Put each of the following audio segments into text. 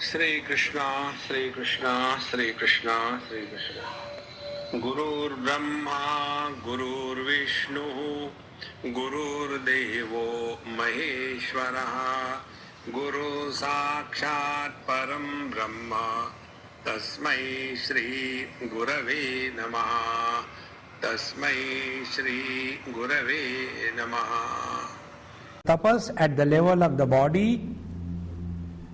Shri Krishna, Shri Krishna, Shri Krishna, Shri Krishna. Gurur Brahma, Gurur Vishnu, Gurur Devo Maheshwaraha, Guru Sakshat Param Brahma, Tasmai Shri Gurave Namaha, Tasmai Shri Gurave Namaha. Tapas at the level of the body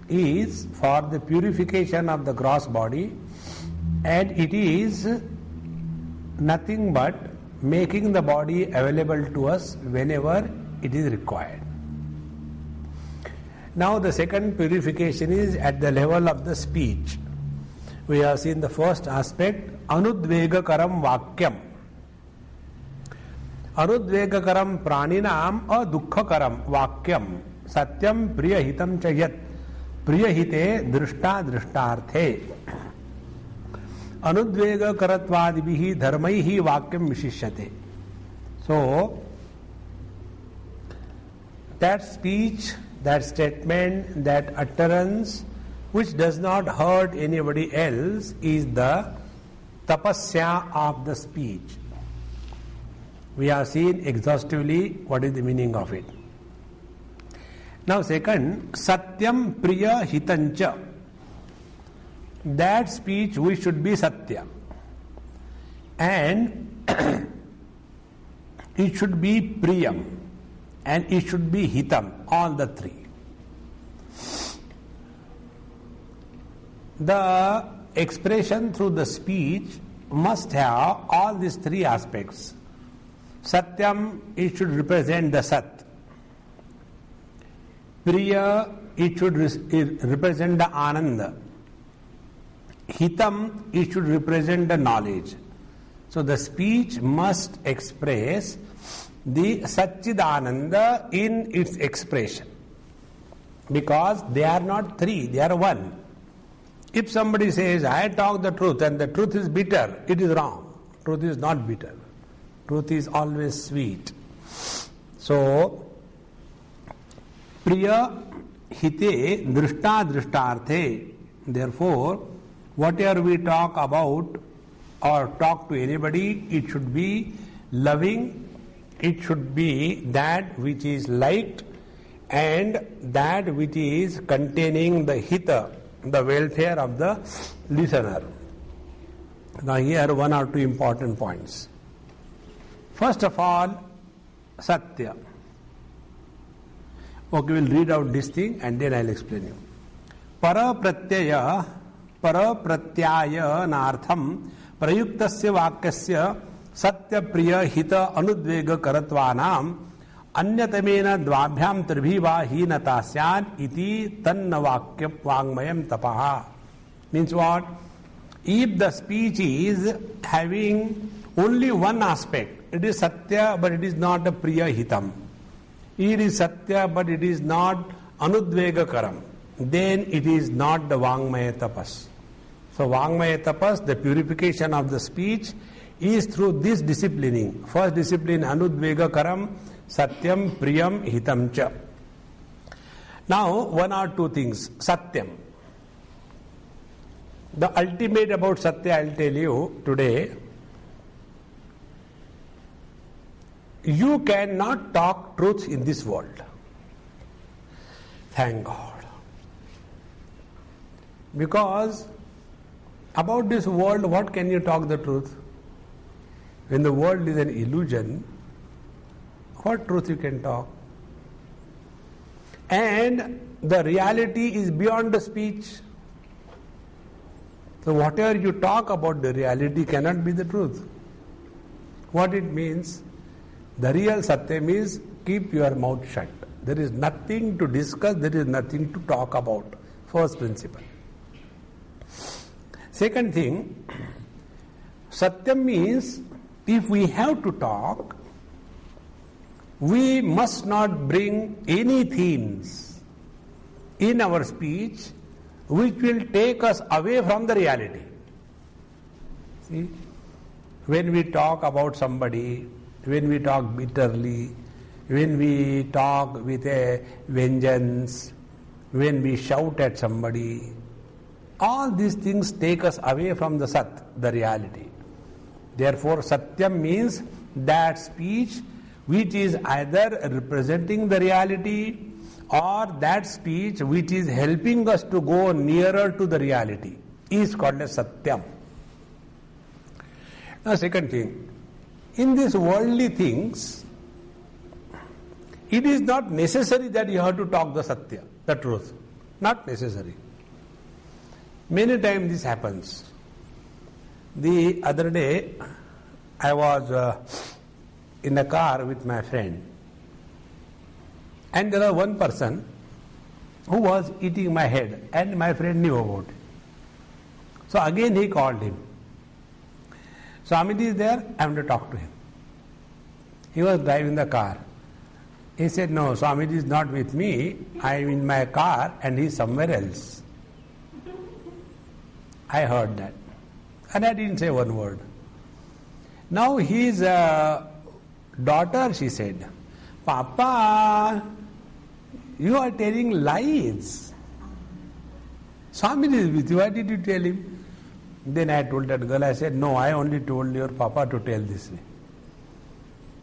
is for the purification of the gross body, and it is nothing but making the body available to us whenever it is required. Now the second purification is at the level of the speech. We have seen the first aspect, anudvegakaram vakyam. Anudvegakaram praninam adukkakaram vakyam satyam priyahitam chayat priyahite drishta drishtarthe. Anudvega karattvadibihi dharmaihi vakyam vishishyate. So, that speech, that statement, that utterance which does not hurt anybody else is the tapasya of the speech. We have seen exhaustively what is the meaning of it. Now second, satyam priya hitancha. That speech we should be satya, and it should be priyam, and it should be hitam, all the three. The expression through the speech must have all these three aspects. Satyam, it should represent the Sat. Priya, it should represent the Ananda. Hitam, it should represent the knowledge. So the speech must express the Satchidananda in its expression. Because they are not three, they are one. If somebody says, I talk the truth and the truth is bitter, it is wrong. Truth is not bitter. Truth is always sweet. So, priya hite drishta drishtarthe. Therefore, whatever we talk about or talk to anybody, it should be loving, it should be that which is liked, and that which is containing the hita, the welfare of the listener. Now here one or two important points. First of all, Satya. Okay, we'll read out this thing and then I'll explain you. Parapratyaya nartham prayuktasya vakyasya satya priya hita anudvega karatvanam anyatamena dvabhyam tribhiva hinata syad iti tanna vakyam vangmayam tapaha. Means what? If the speech is having only one aspect, it is Satya but it is not a Priya Hitam. It is Satya but it is not Anudvega Karam. Then it is not the Vangmaya Tapas. So Vangmaya Tapas, the purification of the speech, is through this disciplining. First discipline Anudvega Karam, Satyam, Priyam, Hitam cha. Now one or two things. Satyam. The ultimate about Satya I will tell you today. You cannot talk truth in this world. Thank God. Because about this world, what can you talk the truth? When the world is an illusion, what truth you can talk? And the reality is beyond the speech. So whatever you talk about the reality cannot be the truth. What it means? The real Satyam is keep your mouth shut. There is nothing to discuss, there is nothing to talk about. First principle. Second thing, Satyam means if we have to talk, we must not bring any themes in our speech which will take us away from the reality. See, when we talk about somebody, when we talk bitterly, when we talk with a vengeance, when we shout at somebody, All these things take us away from the Sat, the reality. Therefore, Satyam means that speech which is either representing the reality or that speech which is helping us to go nearer to the reality is called as Satyam. Now, second thing, in these worldly things, it is not necessary that you have to talk the Satya, the truth. Not necessary. Many times this happens. The other day, I was in a car with my friend, and there was one person who was eating my head, and my friend knew about it. So again he called him. Swamiji is there, I am to talk to him. He was driving the car. He said, no, Swamiji is not with me, I am in my car and he is somewhere else. I heard that. And I didn't say one word. Now his daughter, she said, Papa, you are telling lies. Swamiji is with you, why did you tell him? Then I told that girl, I said, no, I only told your Papa to tell this way.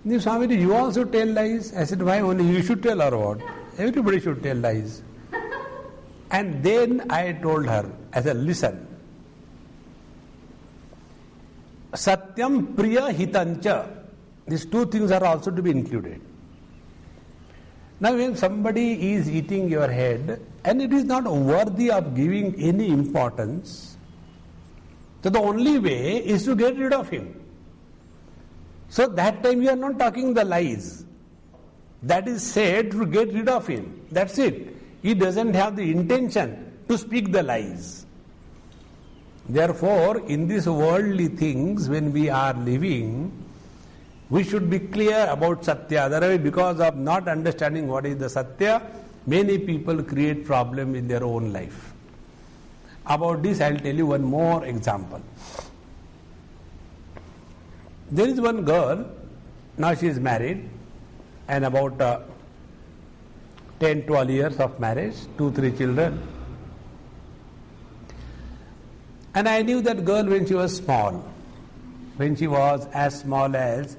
Then Swamiji, you also tell lies? I said, why only you should tell or what? Everybody should tell lies. And then I told her, I said, listen, Satyam Priya Hitancha. These two things are also to be included. Now when somebody is eating your head and it is not worthy of giving any importance, so the only way is to get rid of him. So that time you are not talking the lies. That is said to get rid of him. That's it. He doesn't have the intention to speak the lies. Therefore, in these worldly things, when we are living, we should be clear about Satya. Otherwise, because of not understanding what is the Satya, many people create problem in their own life. About this, I will tell you one more example. There is one girl, now she is married, and about 10-12 years of marriage, 2-3 children. And I knew that girl when she was small, when she was as small as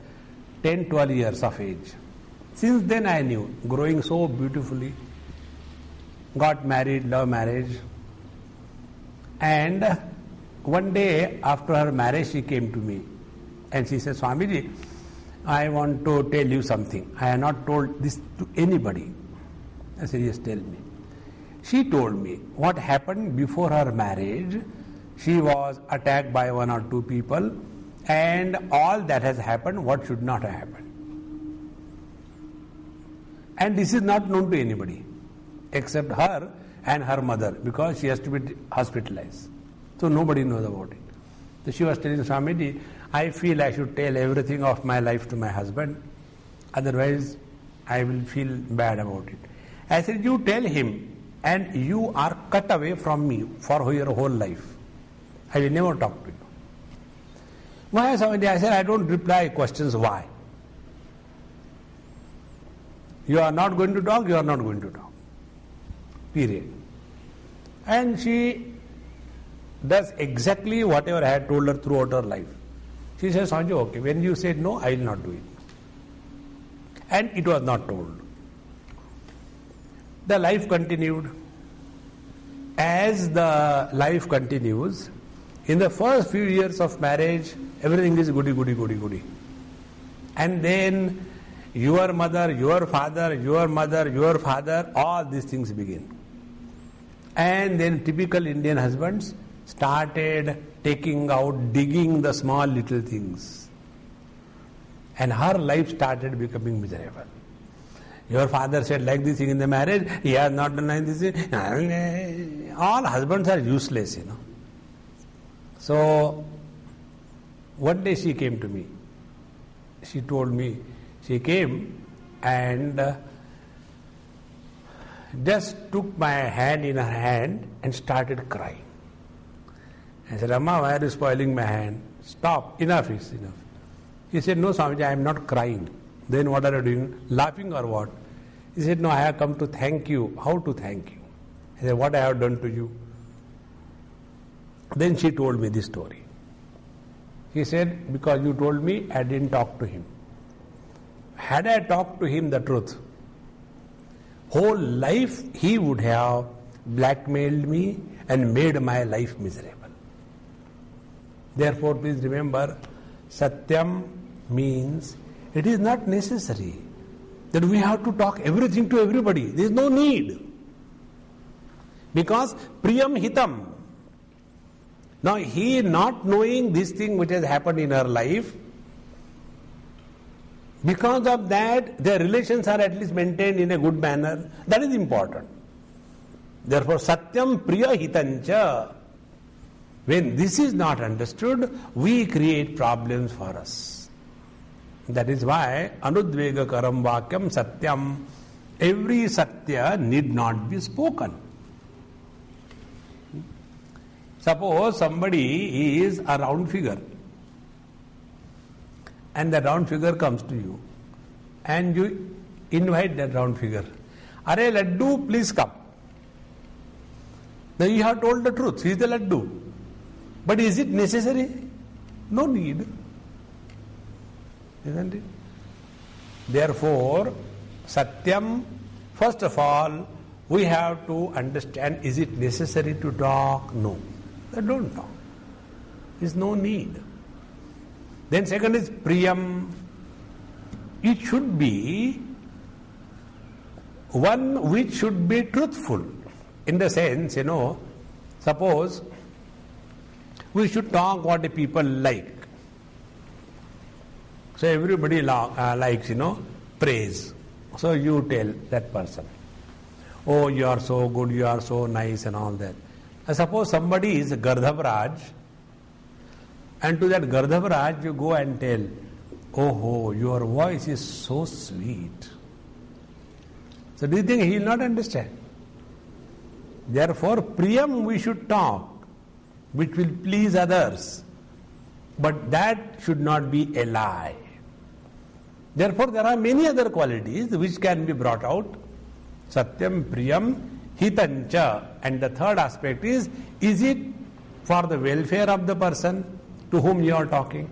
10-12 years of age. Since then I knew, growing so beautifully, got married, love marriage. And one day after her marriage she came to me and she said, Swamiji, I want to tell you something. I have not told this to anybody. I said, yes, tell me. She told me what happened before her marriage. She was attacked by 1 or 2 people, and all that has happened, what should not have happened. And this is not known to anybody except her and her mother, because she has to be hospitalized. So nobody knows about it. So she was telling Swamiji, I feel I should tell everything of my life to my husband, otherwise I will feel bad about it. I said, you tell him and you are cut away from me for your whole life. I will never talk to you. Why, Swamiji? I said, I don't reply questions why. You are not going to talk, you are not going to talk. Period. And she does exactly whatever I had told her throughout her life. She says, Swamiji, okay, when you said no, I will not do it. And it was not told. The life continued. As the life continues, in the first few years of marriage, everything is goody, goody, goody, goody. And then your mother, your father, your mother, your father, all these things begin. And then typical Indian husbands started taking out, digging the small little things. And her life started becoming miserable. Your father said like this thing in the marriage, he has not done like this thing. All husbands are useless, So, one day she came to me. She told me, she came and just took my hand in her hand and started crying. I said, Amma, why are you spoiling my hand? Stop, enough is enough. He said, no, Swamiji, I am not crying. Then what are you doing? Laughing or what? He said, no, I have come to thank you. How to thank you? I said, what I have done to you? Then she told me this story. He said, because you told me, I didn't talk to him. Had I talked to him the truth, whole life he would have blackmailed me and made my life miserable. Therefore, please remember, Satyam means it is not necessary that we have to talk everything to everybody. There is no need. Because Priyam Hitam. Now, he not knowing this thing which has happened in her life, because of that, their relations are at least maintained in a good manner. That is important. Therefore, Satyam Priya Hitancha. When this is not understood, we create problems for us. That is why Anudvega Karam Vakyam Satyam, every Satya need not be spoken. Suppose somebody is a round figure and the round figure comes to you and you invite that round figure. Are Laddu, please come. Now you have told the truth, he is the Laddu. But is it necessary? No need. Isn't it? Therefore, Satyam, first of all, we have to understand, is it necessary to talk? No. Then don't talk. There is no need. Then second is Priyam. It should be one which should be truthful. In the sense, suppose we should talk what the people like. So everybody likes, praise. So you tell that person, oh, you are so good, you are so nice and all that. Suppose somebody is Gardhavraj, and to that Gardhavraj you go and tell, oh, your voice is so sweet. So do you think he will not understand? Therefore, Priyam we should talk, which will please others. But that should not be a lie. Therefore, there are many other qualities which can be brought out. Satyam, Priyam, Hitancha. And the third aspect is it for the welfare of the person to whom you are talking?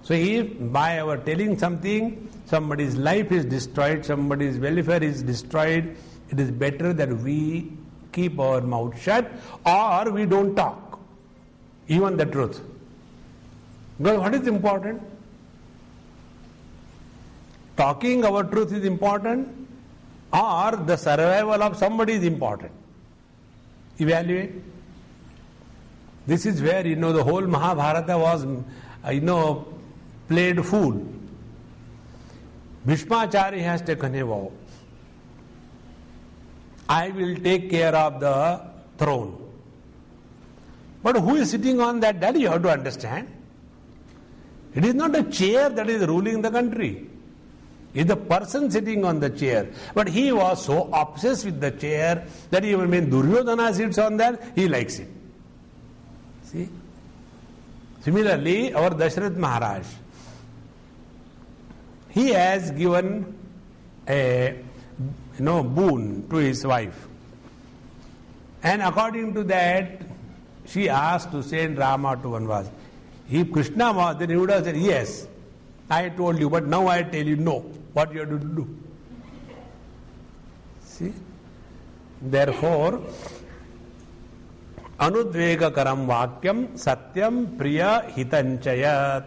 So if by our telling something, somebody's life is destroyed, somebody's welfare is destroyed, it is better that we keep our mouth shut or we don't talk, even the truth. Because what is important? Talking our truth is important or the survival of somebody is important. Evaluate. This is where, the whole Mahabharata was, played fool. Bhishmachari has taken a vow. I will take care of the throne. But who is sitting on that you have to understand. It is not a chair that is ruling the country. It is the person sitting on the chair. But he was so obsessed with the chair that even when Duryodhana sits on that, he likes it. See? Similarly, our Dashrath Maharaj, he has given a boon to his wife. And according to that, she asked to send Rama to Vanvas. If Krishna was, then he would have said, yes, I told you, but now I tell you no, what you have to do. See? Therefore, Anudvega Karam Vakyam Satyam Priya Hitanchayat.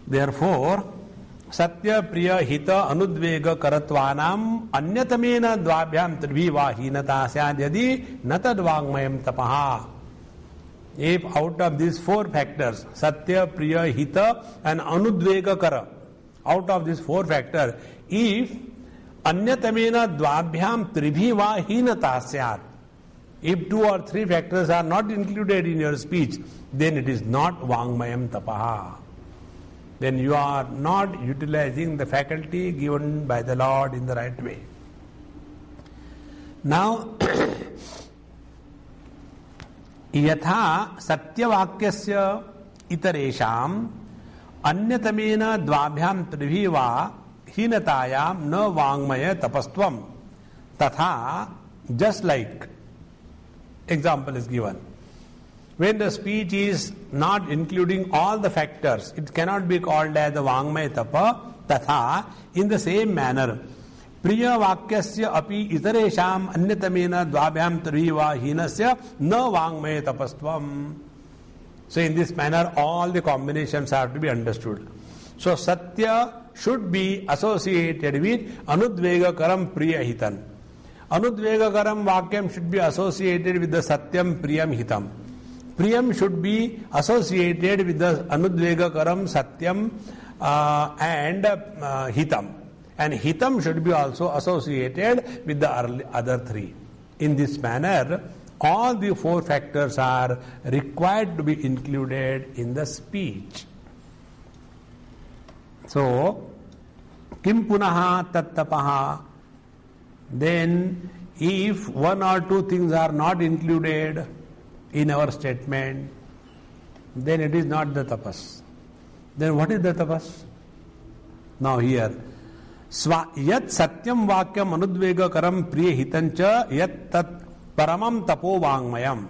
Therefore, Satya Priya Hita Anudvega Karatvanam Anyatamena Dvabhyam Tribhiva Hinata Syadhyadi Natad Vangmayam Tapaha. If out of these four factors, Satya, Priya, Hita and Anudvega Kara, out of these four factors, if Anyatamena Dvabhyam Tribhiva Hinata Syad, if two or three factors are not included in your speech, then it is not Vangmayam Tapaha. Then you are not utilizing the faculty given by the Lord in the right way. Now, यथा सत्यवाक्यस्य इतरेषाम अन्यतमेन द्वाभ्याम त्रिभिः वा हीनतायाम न वाङ्मय तपस्त्वम तथा just like example is given. When the speech is not including all the factors, it cannot be called as the Vangmaya Tapa. Tatha, in the same manner, Priya Vakyasya api itaresham anyatamena dvabhyam triva hinasya na Vangmaya Tapastvam. So in this manner, all the combinations have to be understood. So Satya should be associated with Anudvegakaram Priya Hitam. Anudvegakaram Vakyam should be associated with the Satyam Priyam Hitam. Priyam should be associated with the Anudvegakaram Satyam and Hitam. And Hitam should be also associated with the other three. In this manner, all the four factors are required to be included in the speech. So, kim punaha tattapaha. Then, if one or two things are not included in our statement, then it is not the tapas. Then what is the tapas? Now here, yat satyam vakyam anudvegakaram priya hitancha yat tat paramam tapo vangmayam.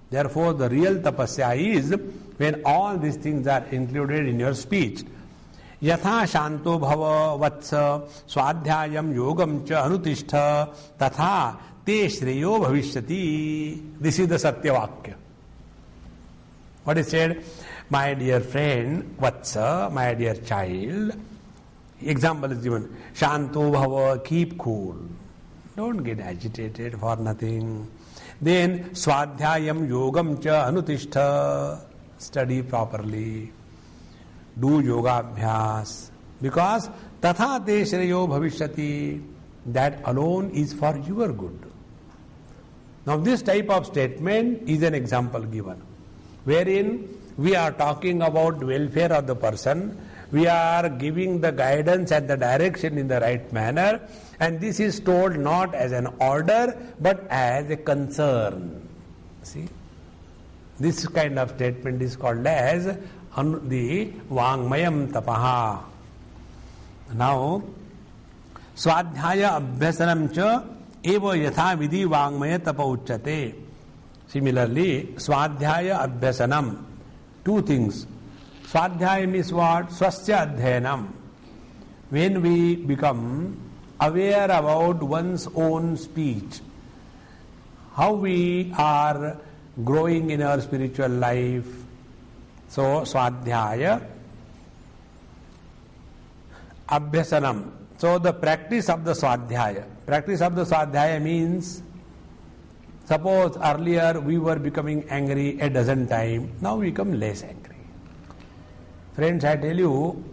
Therefore, the real tapasya is when all these things are included in your speech. Yatha shanto bhava vatsa swadhyayam yogam cha anutishta tatha te shreyo bhavishyati. This is the Satya Vakya. What is said? My dear friend, Vatsa, my dear child. Example is given. Shanto bhava, keep cool. Don't get agitated for nothing. Then swadhyayam yogam cha anutishta. Study properly. Do yoga abhyas. Because tatha te shreyo bhavishyati. That alone is for your good. Now this type of statement is an example given, wherein we are talking about welfare of the person, we are giving the guidance and the direction in the right manner, and this is told not as an order but as a concern. See? This kind of statement is called as the Vangmayam Tapaha. Now, Swadhyaya Abhyasanam cha eva yatha vidhi Vangmaya Tapa uchyate. Similarly, Swadhyaya Abhyasanam. Two things. Swadhyaya means what? Swasya Adhyanam. When we become aware about one's own speech, how we are growing in our spiritual life. So, Swadhyaya Abhyasanam. So, the practice of the Swadhyaya. Practice of the Swadhyaya means, suppose earlier we were becoming angry a dozen times, now we become less angry. Friends, I tell you,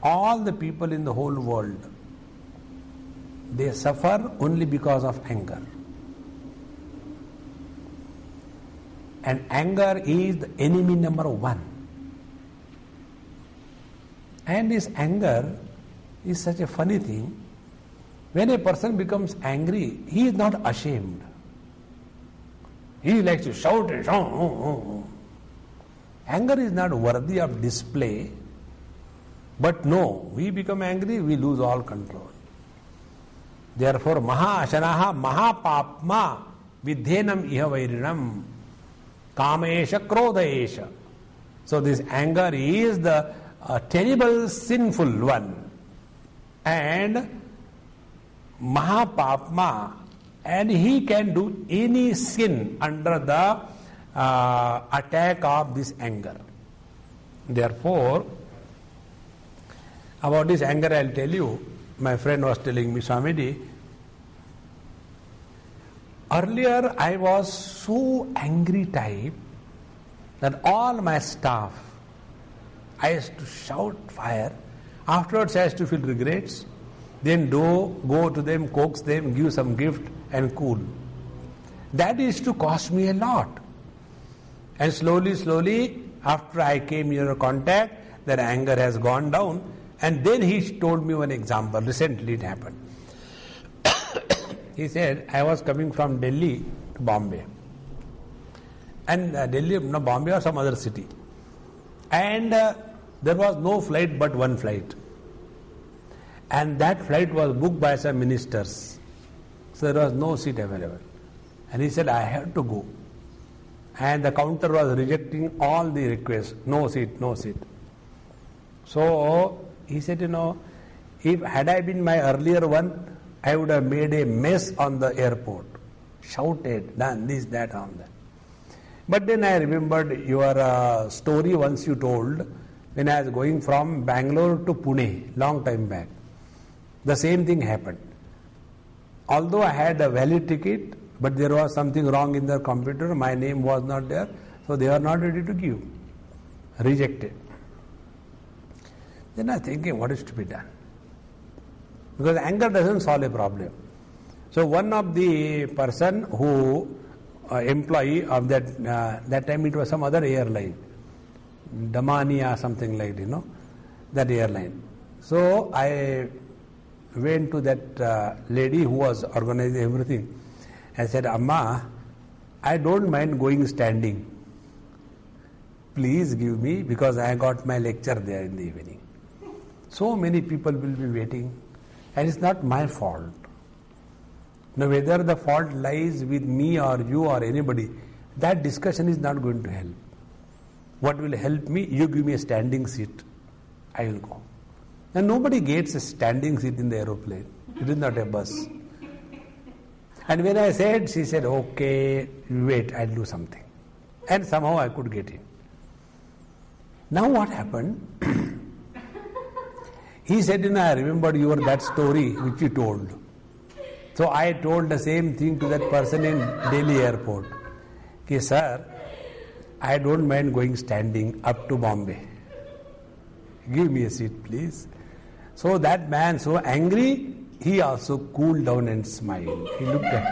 all the people in the whole world, they suffer only because of anger. And anger is the enemy number one. And this anger is such a funny thing. When a person becomes angry, he is not ashamed. He likes to shout and shout. Anger is not worthy of display. But no, we become angry, we lose all control. Therefore, maha ashanaha maha papma vidhenam iha vairinam kamesha krodesha. So this anger is the terrible sinful one. And Mahapapma, and he can do any sin under the attack of this anger. Therefore, about this anger I'll tell you. My friend was telling me, Swamiji, earlier I was so angry type that all my staff, I used to shout fire. Afterwards I used to feel regrets. Then go to them, coax them, give some gift and cool. That used to cost me a lot. And slowly, after I came in contact, that anger has gone down. And then he told me one example. Recently it happened. He said, I was coming from Delhi to Bombay. And Bombay or some other city. And there was no flight but one flight. And that flight was booked by some ministers. So there was no seat available. And he said, I have to go. And the counter was rejecting all the requests. No seat, no seat. So he said, if had I been my earlier one, I would have made a mess on the airport. Shouted, done this, that, on that. But then I remembered your story once you told when I was going from Bangalore to Pune, long time back. The same thing happened. Although I had a valid ticket, but there was something wrong in the computer, my name was not there, so they are not ready to give. Rejected. Then I was thinking, what is to be done? Because anger doesn't solve a problem. So one of the person who, employee of that time it was some other airline, Damania, something like that airline. So I went to that lady who was organizing everything. I said, Amma, I don't mind going standing. Please give me, because I got my lecture there in the evening. So many people will be waiting, and it's not my fault. Now, whether the fault lies with me or you or anybody, that discussion is not going to help. What will help me? You give me a standing seat, I will go. And nobody gets a standing seat in the aeroplane. It is not a bus. And when I said, she said, okay, wait, I'll do something. And somehow I could get in. Now what happened? He said, I remembered that story which you told. So I told the same thing to that person in Delhi airport. Okay, sir, I don't mind going standing up to Bombay. Give me a seat, please. So that man, so angry, he also cooled down and smiled. He looked at me.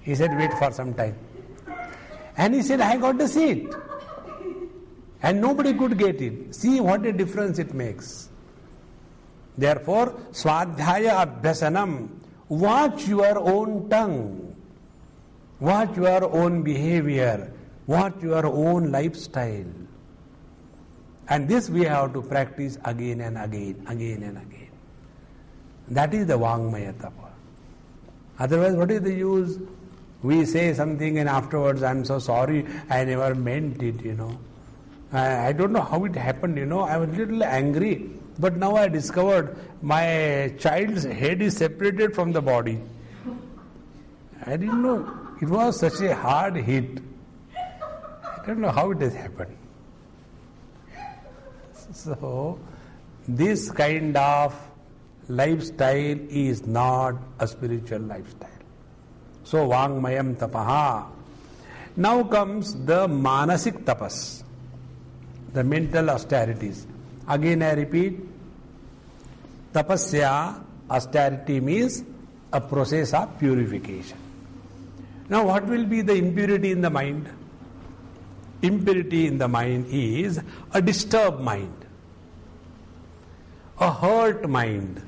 He said, wait for some time. And he said, I got the seat. And nobody could get it. See what a difference it makes. Therefore, Swadhyaya Abhyasanam, watch your own tongue. Watch your own behavior. Watch your own lifestyle. And this we have to practice again and again, again and again. That is the Vangmaya Tapa. Otherwise, what is the use? We say something and afterwards, I'm so sorry, I never meant it, I don't know how it happened, I was a little angry. But now I discovered my child's head is separated from the body. I didn't know. It was such a hard hit. I don't know how it has happened. So, this kind of lifestyle is not a spiritual lifestyle. So, Vangmayam tapaha. Now comes the manasik tapas, the mental austerities. Again I repeat, tapasya, austerity means a process of purification. Now what will be the impurity in the mind? Impurity in the mind is a disturbed mind, a hurt mind,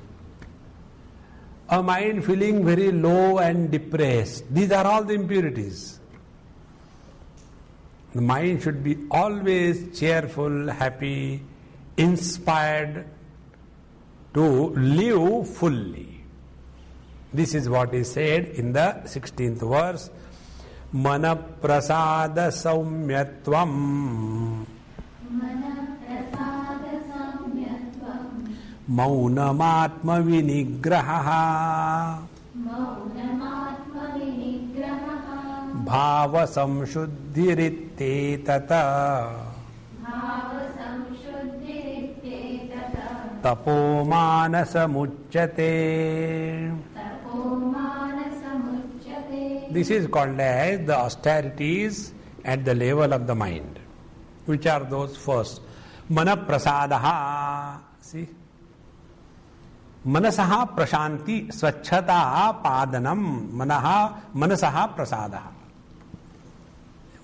a mind feeling very low and depressed. These are all the impurities. The mind should be always cheerful, happy, inspired to live fully. This is what is said in the 16th verse. Mana prasada saumyatvam maunamatma vinigraha bhava samshuddhirittetata tapo manasa muchyate. This is called as the austerities at the level of the mind. Which are those? First, mana prasadaha. See? Manasaha prashanti swachhata padanam manasaha prasadaha.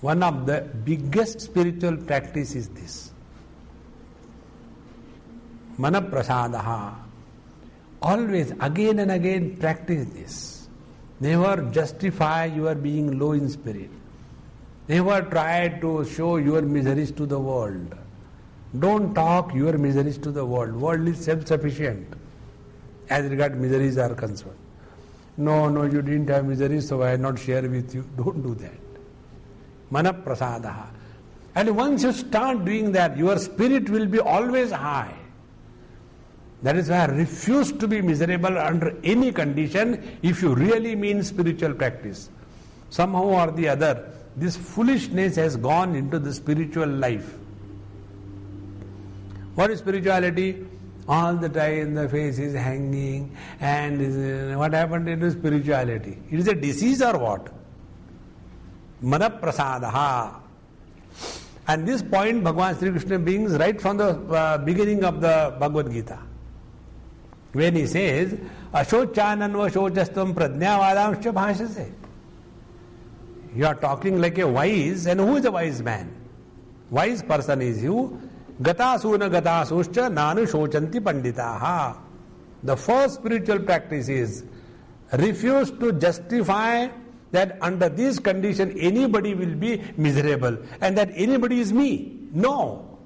One of the biggest spiritual practice is this. Mana prasadaha. Always, again and again, practice this. Never justify your being low in spirit. Never try to show your miseries to the world. Don't talk your miseries to the world. World is self-sufficient as regards miseries are concerned. no, you didn't have misery, so I not share with you. Don't do that. Mana prasadaha. And once you start doing that, your spirit will be always high. That is why I refuse to be miserable under any condition if you really mean spiritual practice. Somehow or the other, this foolishness has gone into the spiritual life. What is spirituality? All the time the face is hanging, and what happened to spirituality? It is a disease or what? Mana prasadaha. And this point Bhagavan Sri Krishna brings right from the beginning of the Bhagavad Gita. When he says, Ashochananva shochastvam pradnyavadamscha bhashase. You are talking like a wise, and who is a wise man? Wise person is you. Gatasuna gatasuscha nanu shochanti panditaha. The first spiritual practice is refuse to justify that under this condition anybody will be miserable and that anybody is me. No.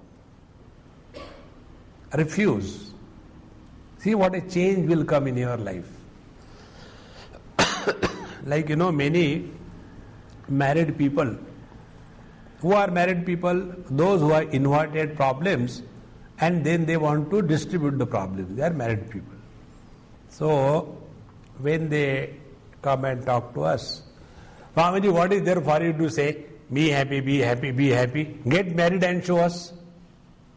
Refuse. See what a change will come in your life. Like many married people. Who are married people? Those who have inherited problems and then they want to distribute the problems. They are married people. So, when they come and talk to us, Swamiji, what is there for you to say? Be happy, be happy, be happy. Get married and show us.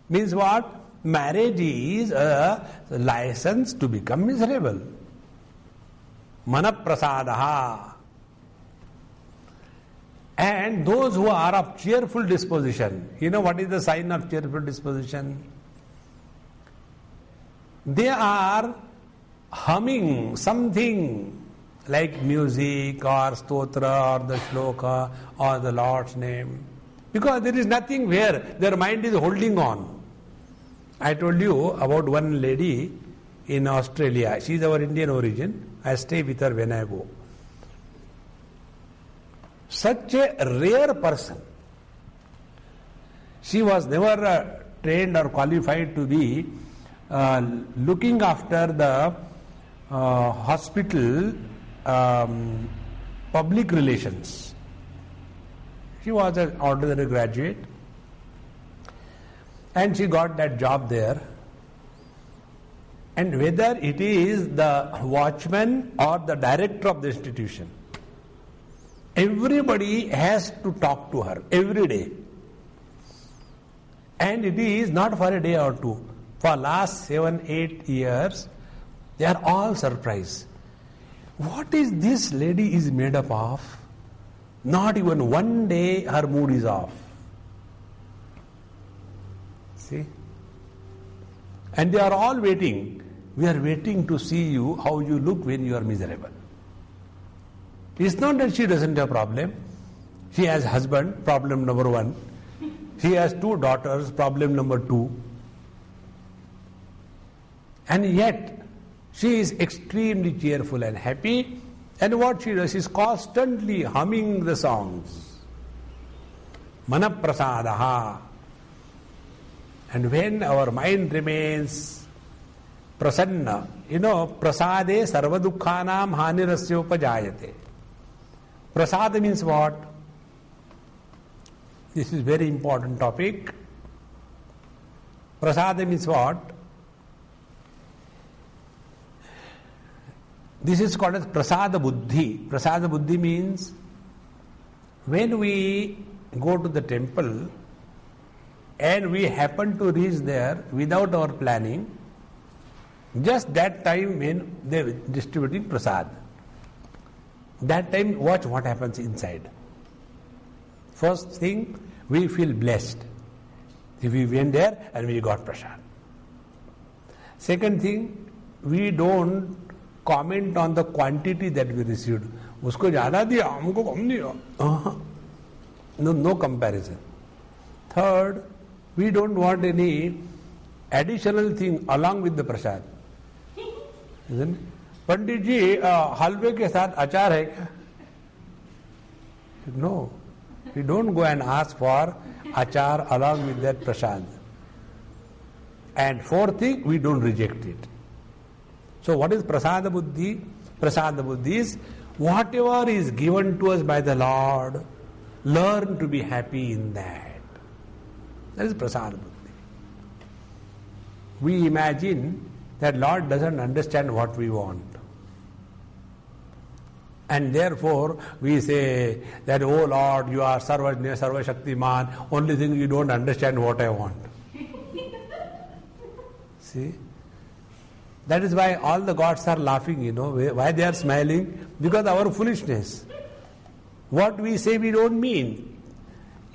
Means what? Marriage is a license to become miserable. Mana prasadaha. And those who are of cheerful disposition, what is the sign of cheerful disposition? They are humming something like music or stotra or the shloka or the Lord's name. Because there is nothing where their mind is holding on. I told you about one lady in Australia. She is our Indian origin. I stay with her when I go. Such a rare person. She was never trained or qualified to be looking after the hospital public relations. She was an ordinary graduate and she got that job there. And whether it is the watchman or the director of the institution, everybody has to talk to her every day. And it is not for a day or two. For last 7-8 years, they are all surprised. What is this lady is made up of? Not even one day her mood is off. See? And they are all waiting. We are waiting to see you, how you look when you are miserable. It's not that she doesn't have problem. She has husband, problem number 1. She has 2 daughters, problem number 2. And yet, she is extremely cheerful and happy. And what she does is constantly humming the songs. Mana prasadaha. And when our mind remains prasanna, prasade sarva dukkhanam hanirasya upajayate. Prasada means what? This is very important topic. Prasada means what? This is called as prasada buddhi. Prasada buddhi means when we go to the temple and we happen to reach there without our planning, just that time when they are distributing prasad, that time watch what happens inside. First thing, we feel blessed. If we went there and we got prasad. Second thing, we don't comment on the quantity that we received. Usko zyada diya, humko kam diya. No comparison. Third, we don't want any additional thing along with the prasad. Isn't it? Pandit ji, halwe ke saath achar hai kya? No. We don't go and ask for achar along with that prasad. And fourth thing, we don't reject it. So what is prasada buddhi? Prasada buddhi is whatever is given to us by the Lord, learn to be happy in that. That is prasada buddhi. We imagine that Lord doesn't understand what we want. And therefore we say that, oh Lord, you are Sarvajna, Sarvashaktiman, only thing you don't understand what I want. See? That is why all the gods are laughing, Why they are smiling? Because our foolishness. What we say we don't mean.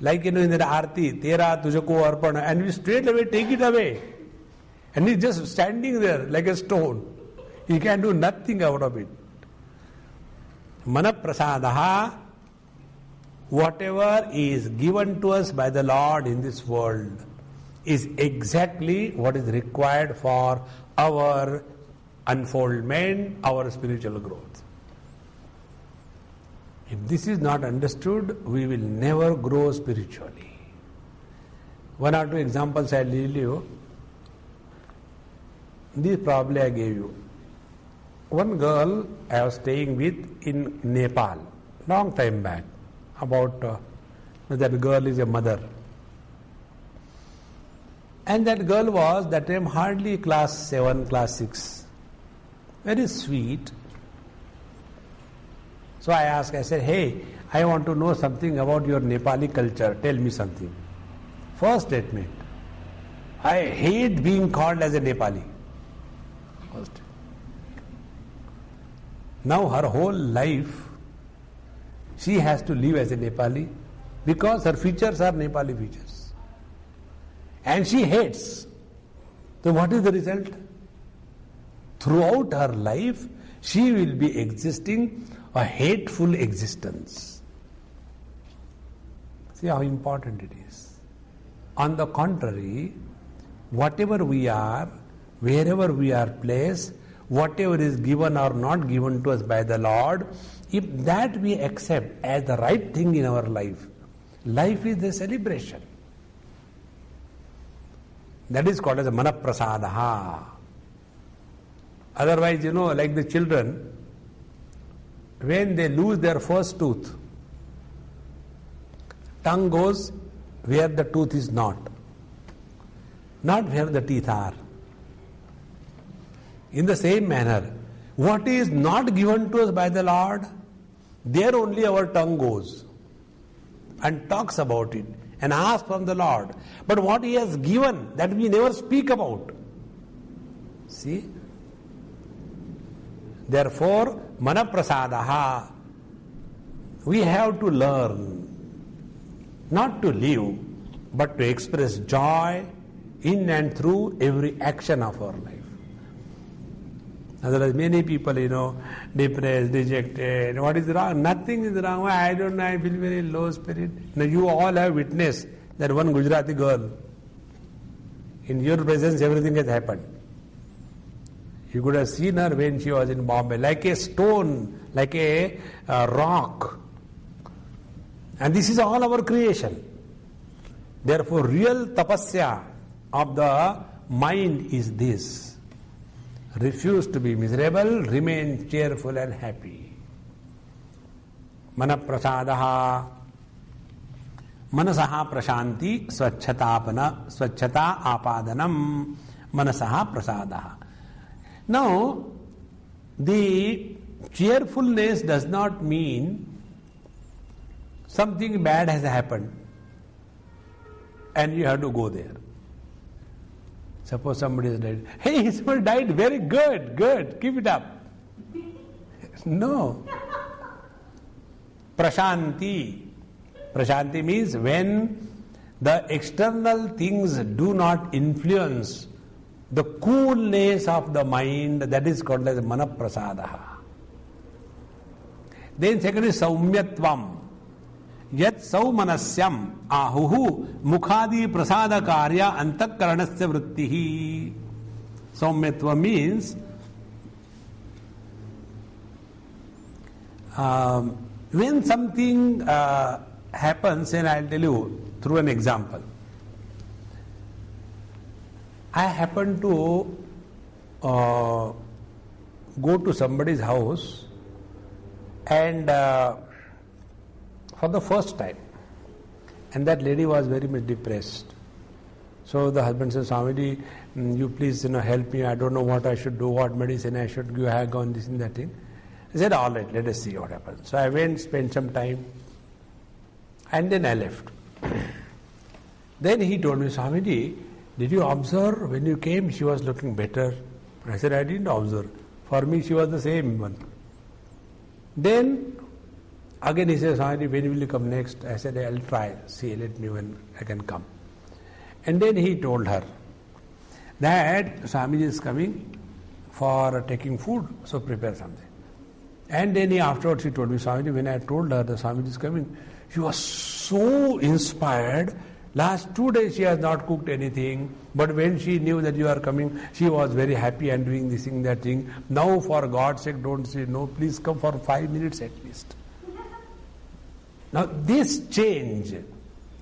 Like, in the Aarti, Tera Tujako Arpana, and we straight away take it away. And he's just standing there like a stone. He can do nothing out of it. Manaprasadaha, whatever is given to us by the Lord in this world is exactly what is required for our unfoldment, our spiritual growth. If this is not understood, we will never grow spiritually. One or two examples I'll leave you. This probably I gave you. One girl I was staying with in Nepal, long time back, about that girl is a mother. And that girl was that time hardly class 7, class 6. Very sweet. So I asked, I said, hey, I want to know something about your Nepali culture. Tell me something. First statement, I hate being called as a Nepali. First. Now her whole life, she has to live as a Nepali because her features are Nepali features. And she hates. So what is the result? Throughout her life, she will be existing a hateful existence. See how important it is. On the contrary, whatever we are, wherever we are placed, whatever is given or not given to us by the Lord, if that we accept as the right thing in our life, life is a celebration. That is called as a manaprasadaha. Otherwise, like the children, when they lose their first tooth, tongue goes where the tooth is not where the teeth are. In the same manner, what is not given to us by the Lord, there only our tongue goes and talks about it and asks from the Lord. But what He has given, that we never speak about. See? Therefore, manaprasadaha, we have to learn not to live, but to express joy in and through every action of our life. Otherwise, many people, depressed, dejected. What is wrong? Nothing is wrong. I don't know, I feel very low spirit. Now, you all have witnessed that one Gujarati girl. In your presence, everything has happened. You could have seen her when she was in Bombay, like a stone, like a rock. And this is all our creation. Therefore, real tapasya of the mind is this. Refuse to be miserable, remain cheerful and happy. Manaprasadaha, manasaha prashanti, swachhata apadanam, manasaha prasadaha. Now, the cheerfulness does not mean something bad has happened and you have to go there. Suppose somebody has died. Hey, somebody died, very good, keep it up. No. Prashanti. Prashanti means when the external things do not influence the coolness of the mind, that is called as manaprasadaha. Then second is saumyatvam. Yat saumanasyam ahuhu mukhadi prasada karya antakaranasya vrittihi. Saumyatva means when something happens, and I'll tell you through an example. I happen to go to somebody's house and for the first time, and that lady was very much depressed. So the husband says, Swamiji, you please help me. I don't know what I should do, what medicine I should give. I have gone this and that thing. He said, all right, let us see what happens. So I went, spent some time, and then I left. Then he told me, Swamiji, did you observe when you came she was looking better? I said, I didn't observe. For me she was the same one. Then again he says, Swamiji, when will you come next? I said, I'll try. See, let me when I can come. And then he told her that Swamiji is coming for taking food, so prepare something. And then afterwards he told me, Swamiji, when I told her that Swamiji is coming, she was so inspired. Last 2 days she has not cooked anything, but when she knew that you are coming, she was very happy and doing this thing, that thing. Now for God's sake, don't say no, please come for 5 minutes at least. Now this change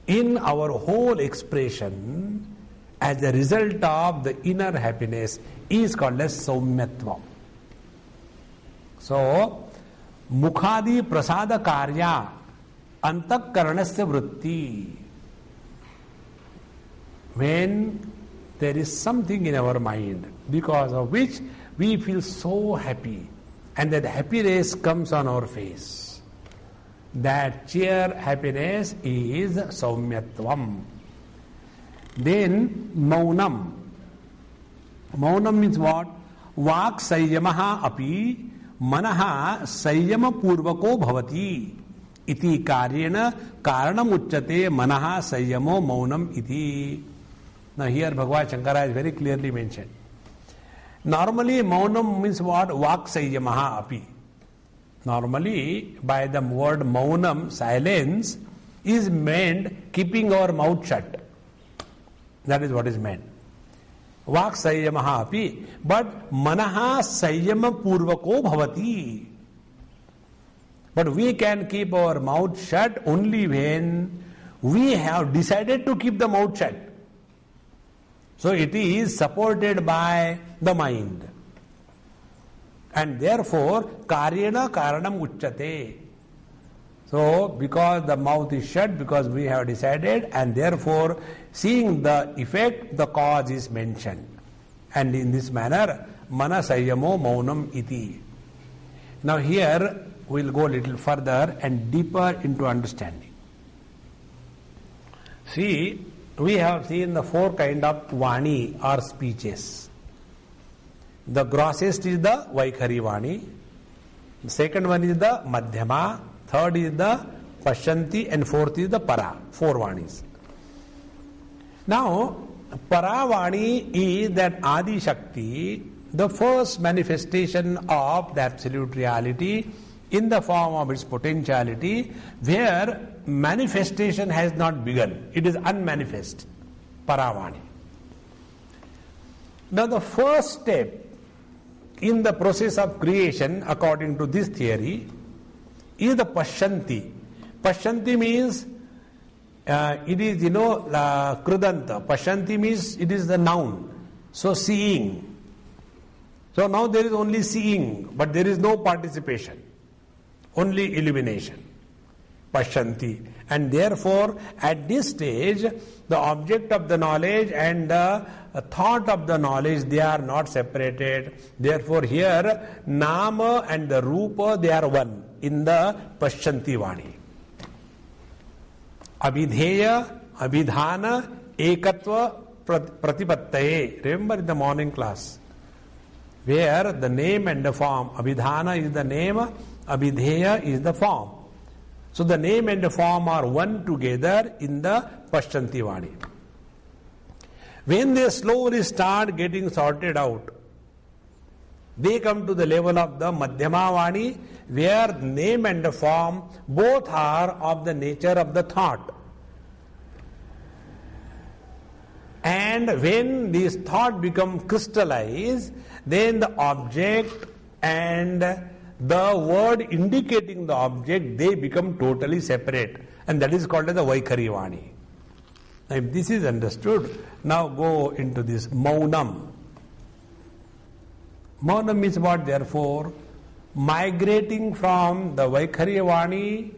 in our whole expression as a result of the inner happiness is called as saumyatvam. So, mukhadi prasada karya antakarnasya vritti. When there is something in our mind because of which we feel so happy and that happiness comes on our face, that cheer, happiness is saumyatvam. Then maunam. Maunam means what? Vak sayyamaha api manaha sayyama purvako bhavati iti karyena karanam uchyate manaha sayyamo maunam iti. Now here Bhagavad Shankara is very clearly mentioned. Normally maunam means what? Vak sayyamaha api. Normally by the word maunam, silence, is meant keeping our mouth shut. That is what is meant. Vak sayyamaha api. But manaha sayyama purvako bhavati. But we can keep our mouth shut only when we have decided to keep the mouth shut. So it is supported by the mind. And therefore, karyena karanam uchyate. So, because the mouth is shut, because we have decided, and therefore, seeing the effect, the cause is mentioned. And in this manner, mana sayyamo maunam iti. Now here, we will go a little further and deeper into understanding. See, we have seen the 4 kind of vani or speeches. The grossest is the Vaikhari Vani. The second one is the Madhyama. Third is the Pashyanti. And fourth is the Para. 4 Vanis. Now, Para Vani is that Adi Shakti, the first manifestation of the absolute reality in the form of its potentiality, where manifestation has not begun. It is unmanifest. Paravani. Now the first step in the process of creation, according to this theory, is the Pashyanti. Pashyanti means it is, Krudanta. Pashyanti means it is the noun. So seeing. So now there is only seeing, but there is no participation. Only illumination. Pashyanti. And therefore, at this stage, the object of the knowledge and the thought of the knowledge, they are not separated. Therefore, here, Nama and the Rupa, they are one in the Pashyanti Vani. Abhidheya, Abhidhana, Ekatva, Pratipattaye. Remember in the morning class, where the name and the form, Abhidhana is the name, Abhidheya is the form. So the name and the form are one together in the Pashyanti Vani. When they slowly start getting sorted out, they come to the level of the Madhyama Vani, where name and the form both are of the nature of the thought. And when these thought become crystallized, then the object and the word indicating the object, they become totally separate. And that is called as the Vaikhari Vani. Now if this is understood, now go into this Maunam. Maunam means what? Therefore, migrating from the Vaikharya Vani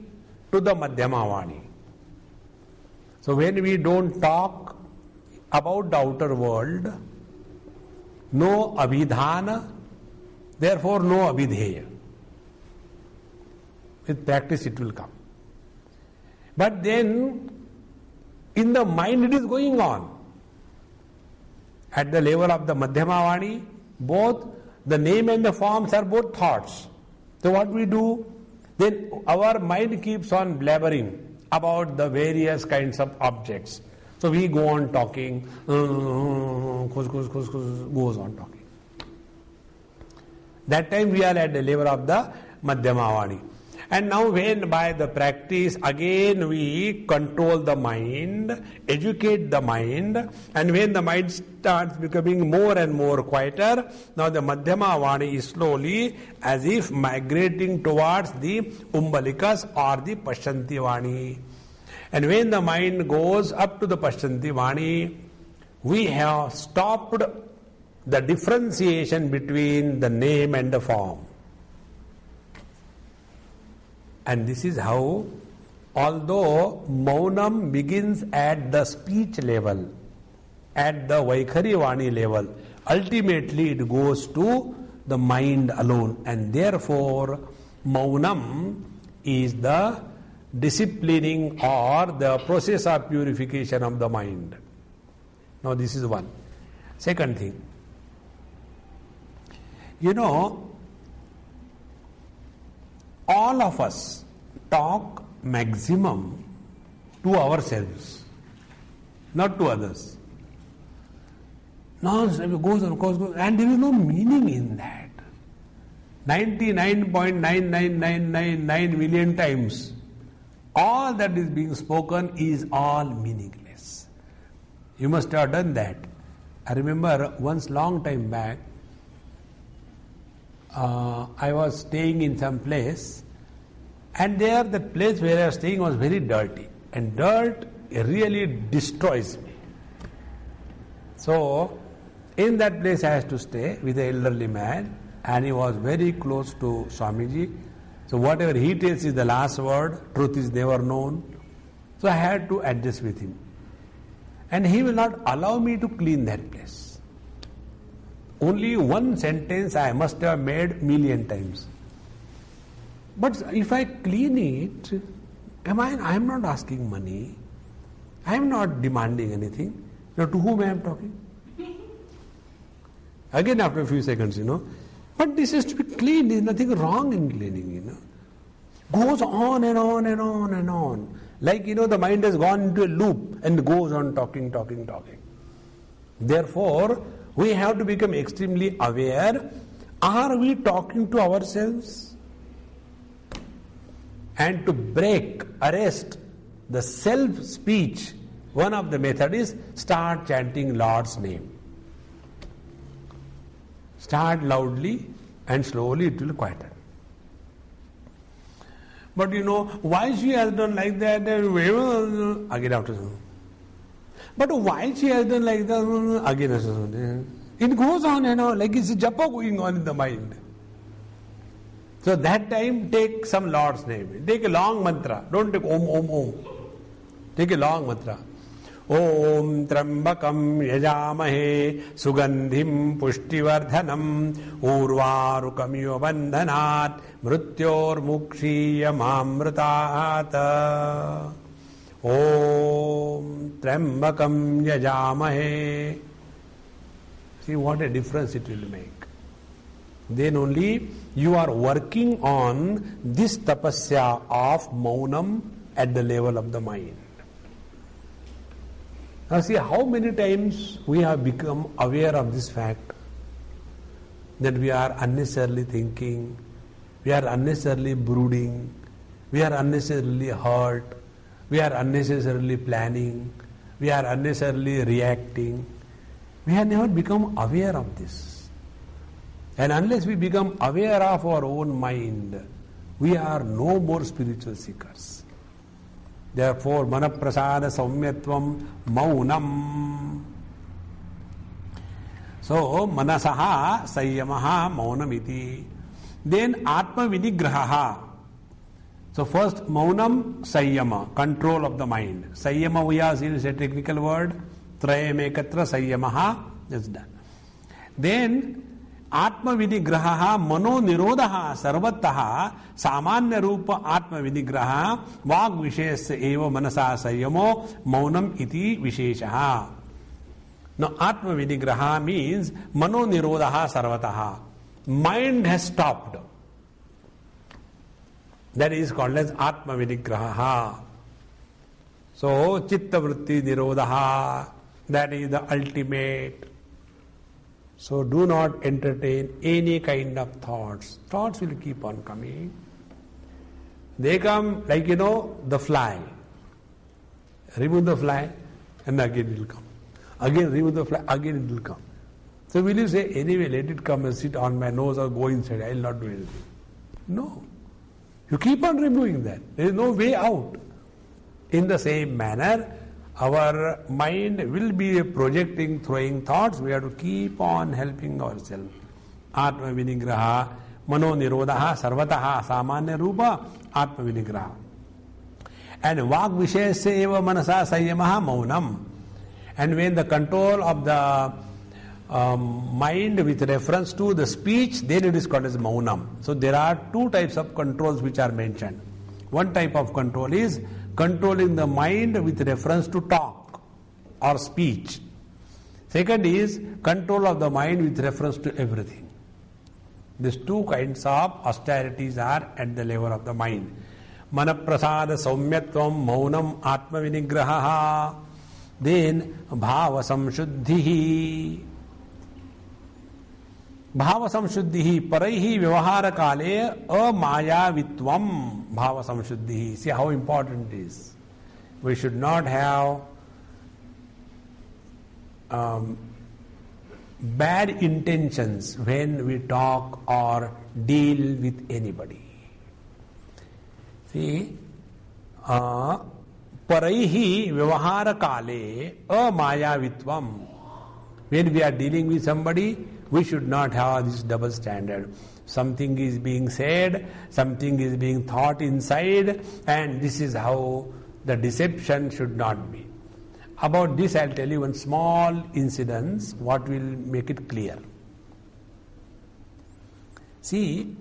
to the Madhyama Vani. So when we don't talk about the outer world, no abhidhana, therefore no abhidheya. With practice it will come. But then in the mind it is going on. At the level of the Madhyama Vani, both the name and the forms are both thoughts. So what we do? Then our mind keeps on blabbering about the various kinds of objects. So we go on talking, goes on talking. That time we are at the level of the Madhyama Vani. And now when by the practice again we control the mind, educate the mind, and when the mind starts becoming more and more quieter, now the Madhyama Vani is slowly as if migrating towards the Umbalikas or the Pashyanti Vani. And when the mind goes up to the Pashyanti Vani, we have stopped the differentiation between the name and the form. And this is how, although Maunam begins at the speech level, at the Vaikharya Vani level, ultimately it goes to the mind alone. And therefore, Maunam is the disciplining or the process of purification of the mind. Now this is one. Second thing, all of us talk maximum to ourselves, not to others. No, it goes on, and there is no meaning in that. 99.99999 million times, all that is being spoken is all meaningless. You must have done that. I remember once long time back, I was staying in some place, and there the place where I was staying was very dirty, and dirt really destroys me. So in that place I had to stay with an elderly man, and he was very close to Swamiji. So whatever he tells is the last word, truth is never known. So I had to adjust with him. And he will not allow me to clean that place. Only one sentence I must have made million times. But if I clean it, I am not asking money. I am not demanding anything. Now to whom I am talking? Again after a few seconds, But this is to be cleaned. There is nothing wrong in cleaning, Goes on and on and on and on. Like, the mind has gone into a loop and goes on talking. Therefore, we have to become extremely aware. Are we talking to ourselves? And to arrest the self-speech, one of the methods is start chanting Lord's name. Start loudly and slowly it will quieten. But why she has done like that? Again after. But why she has done like that? Again after. It goes on and on, like it's a japa going on in the mind. So that time take some Lord's name. Take a long mantra. Don't take Om, Om, Om. Take a long mantra. Om Trambakam Yajamahe Sugandhim Pushtivardhanam Urvarukamiyo Bandhanat Mrityor Mukshiyamamrutat. Om Trambakam Yajamahe. See what a difference it will make. Then only you are working on this tapasya of Maunam at the level of the mind. Now see how many times we have become aware of this fact that we are unnecessarily thinking, we are unnecessarily brooding, we are unnecessarily hurt, we are unnecessarily planning, we are unnecessarily reacting. We have never become aware of this. And unless we become aware of our own mind, we are no more spiritual seekers. Therefore, manaprasada saumyatvam maunam. So So, manasaha sayyamaha maunamiti. Then atma vinigraha. So first maunam sayyama, control of the mind. Sayyama we have seen is a technical word. Trayam ekatra sayyamaha, that's done. Then atma vinigraha mano nirodha sarvataha samanya rupa atma vinigraha vag vishesya eva manasa sayyamo maunam iti visheshaha. Now atma vinigraha means mano nirodha sarvataha. Mind has stopped. That is called as atma vinigraha. So chitta vritti nirodha, that is the ultimate. So do not entertain any kind of thoughts. Thoughts will keep on coming. They come like the fly. Remove the fly and again it will come. Again remove the fly, again it will come. So will you say, anyway let it come and sit on my nose or go inside, I will not do anything. No. You keep on removing that. There is no way out. In the same manner, our mind will be projecting, throwing thoughts. We have to keep on helping ourselves. Atma vinigraha, mano nirodha, sarvataha, samanya rupa, atma vinigraha. And vag vishesya eva manasa sayyamaha maunam. And when the control of the mind with reference to the speech, then it is called as maunam. So there are two types of controls which are mentioned. One type of control is controlling the mind with reference to talk or speech. Second is control of the mind with reference to everything. These two kinds of austerities are at the level of the mind. Manaprasada saumyatvam maunam atma vinigraha. Then bhava samshuddhihi. Bhava samshuddhihi paraihi vyavahara kale amayavitvam bhava samshuddhihi. See how important it is. We should not have bad intentions when we talk or deal with anybody. See, paraihi vyavahara kale amayavitvam. When we are dealing with somebody, we should not have this double standard. Something is being said, something is being thought inside, and this is how the deception should not be. About this I'll tell you one small incident, what will make it clear. See,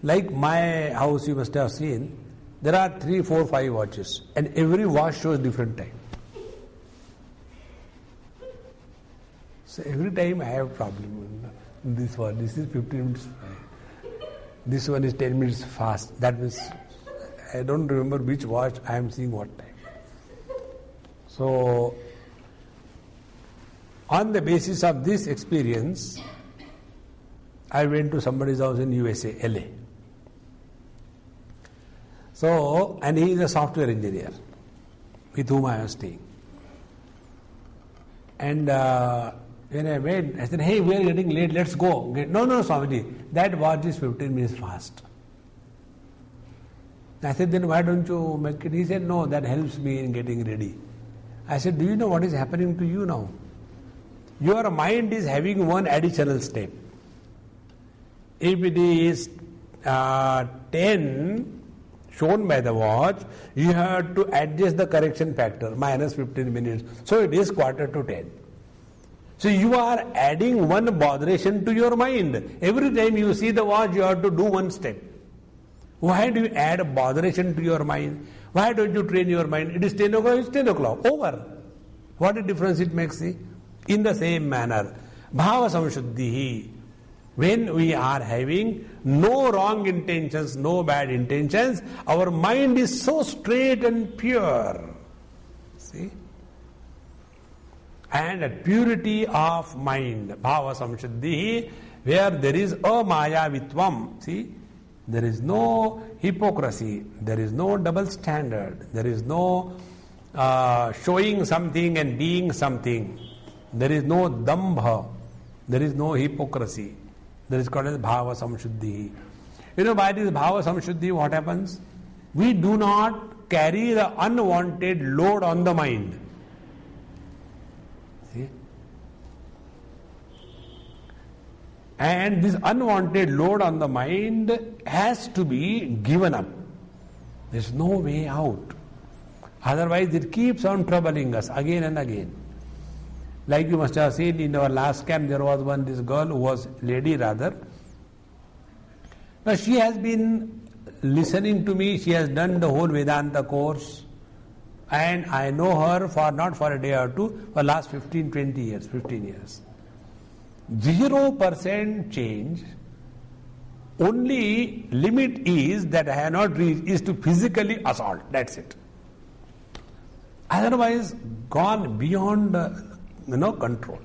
like my house you must have seen, there are 3, 4, 5 watches, and every watch shows different time. So every time I have problem. This one, this is 15 minutes. This one is 10 minutes fast. That means I don't remember which watch I am seeing what time. So on the basis of this experience, I went to somebody's house in USA, LA. So, and he is a software engineer with whom I was staying. And when I went, I said, hey, we are getting late, let's go. No, Swamiji, that watch is 15 minutes fast. I said, then why don't you make it? He said, no, that helps me in getting ready. I said, do you know what is happening to you now? Your mind is having one additional step. If it is 10 shown by the watch, you have to adjust the correction factor, minus 15 minutes. So it is 9:45. So you are adding one botheration to your mind. Every time you see the watch, you have to do one step. Why do you add a botheration to your mind? Why don't you train your mind? It is 10 o'clock, it's 10 o'clock. Over. What a difference it makes, see? In the same manner, bhava samshuddhihi. When we are having no wrong intentions, no bad intentions, our mind is so straight and pure. See? And a purity of mind, bhava samshuddhihi, where there is amayavitvam. See? There is no hypocrisy, there is no double standard, there is no showing something and being something, there is no dambha, there is no hypocrisy. That is called as bhava samshuddhi. You know, by this bhava samshuddhi, what happens? We do not carry the unwanted load on the mind. See? And this unwanted load on the mind has to be given up. There's no way out. Otherwise it keeps on troubling us again and again. Like you must have seen in our last camp, there was this girl who was lady rather. Now she has been listening to me, she has done the whole Vedanta course, and I know her not for a day or two, for last 15 years. 0% change. Only limit is that I have not reached is to physically assault. That's it. Otherwise, gone beyond control.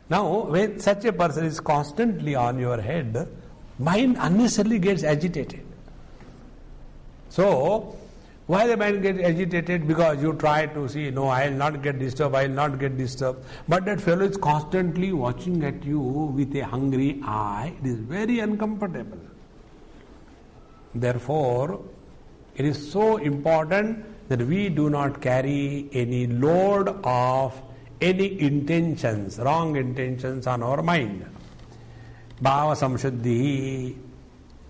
Now, when such a person is constantly on your head, mind unnecessarily gets agitated. So, why the mind gets agitated? Because you try to see, no, I will not get disturbed, But that fellow is constantly watching at you with a hungry eye. It is very uncomfortable. Therefore, it is so important that we do not carry any load of any intentions, wrong intentions on our mind. Bhava samshuddhi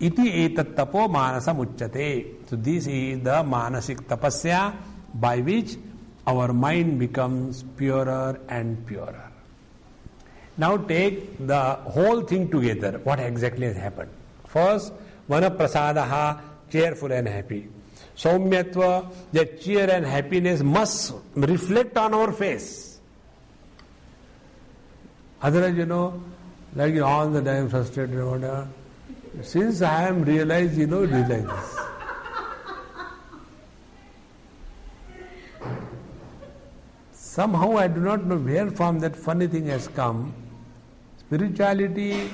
iti etat tapo manasam uchyate. So this is the manasik tapasya by which our mind becomes purer and purer. Now take the whole thing together. What exactly has happened? First, vanaprasadaha, cheerful and happy. Saumyatva, that cheer and happiness must reflect on our face. Otherwise, like all the time frustrated, whatever. Since I am realized, it is like this. Somehow I do not know where from that funny thing has come. Spirituality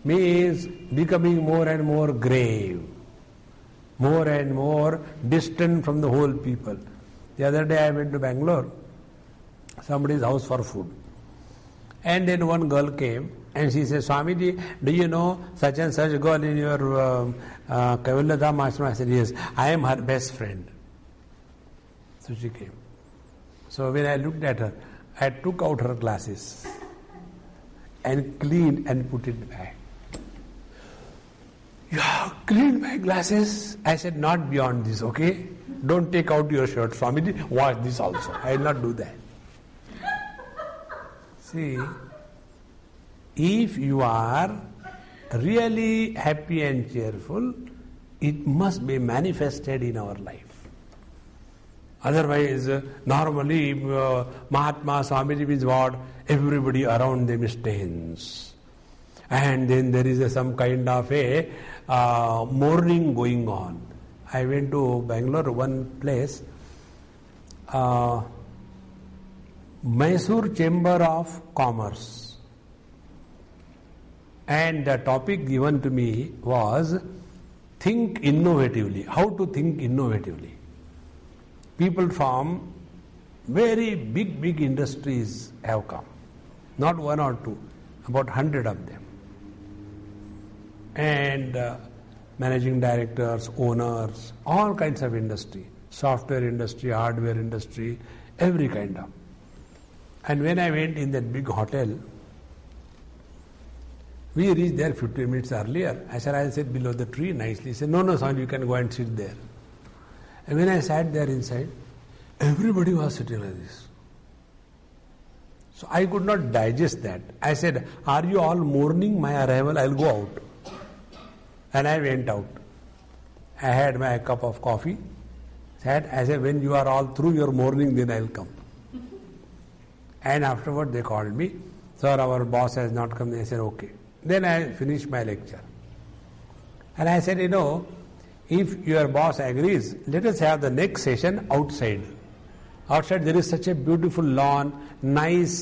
means becoming more and more grave, more and more distant from the whole people. The other day I went to Bangalore, somebody's house for food. And then one girl came and she said, Swamiji, do you know such and such girl in your Kaivalyadham ashram? I said, yes, I am her best friend. So she came. So when I looked at her, I took out her glasses and cleaned and put it back. You have cleaned my glasses? I said, not beyond this, okay? Don't take out your shirt, Swamiji, wash this also. I will not do that. See, if you are really happy and cheerful, it must be manifested in our life. Otherwise, normally, Mahatma, Swamiji means what? Everybody around them is tense. And then there is some kind of a mourning going on. I went to Bangalore, one place, Mysore Chamber of Commerce. And the topic given to me was think innovatively. How to think innovatively. People from very big industries have come. Not one or two, about 100 of them. And managing directors, owners, all kinds of industry. Software industry, hardware industry, every kind of. And when I went in that big hotel, we reached there 15 minutes earlier. I said, I'll sit below the tree nicely. He said, no, son, you can go and sit there. And when I sat there inside, everybody was sitting like this. So I could not digest that. I said, are you all mourning my arrival? I'll go out. And I went out. I had my cup of coffee. I said, when you are all through your mourning, then I'll come. And afterward they called me. Sir, our boss has not come. They said, okay. Then I finished my lecture. And I said, if your boss agrees, let us have the next session outside. Outside there is such a beautiful lawn, nice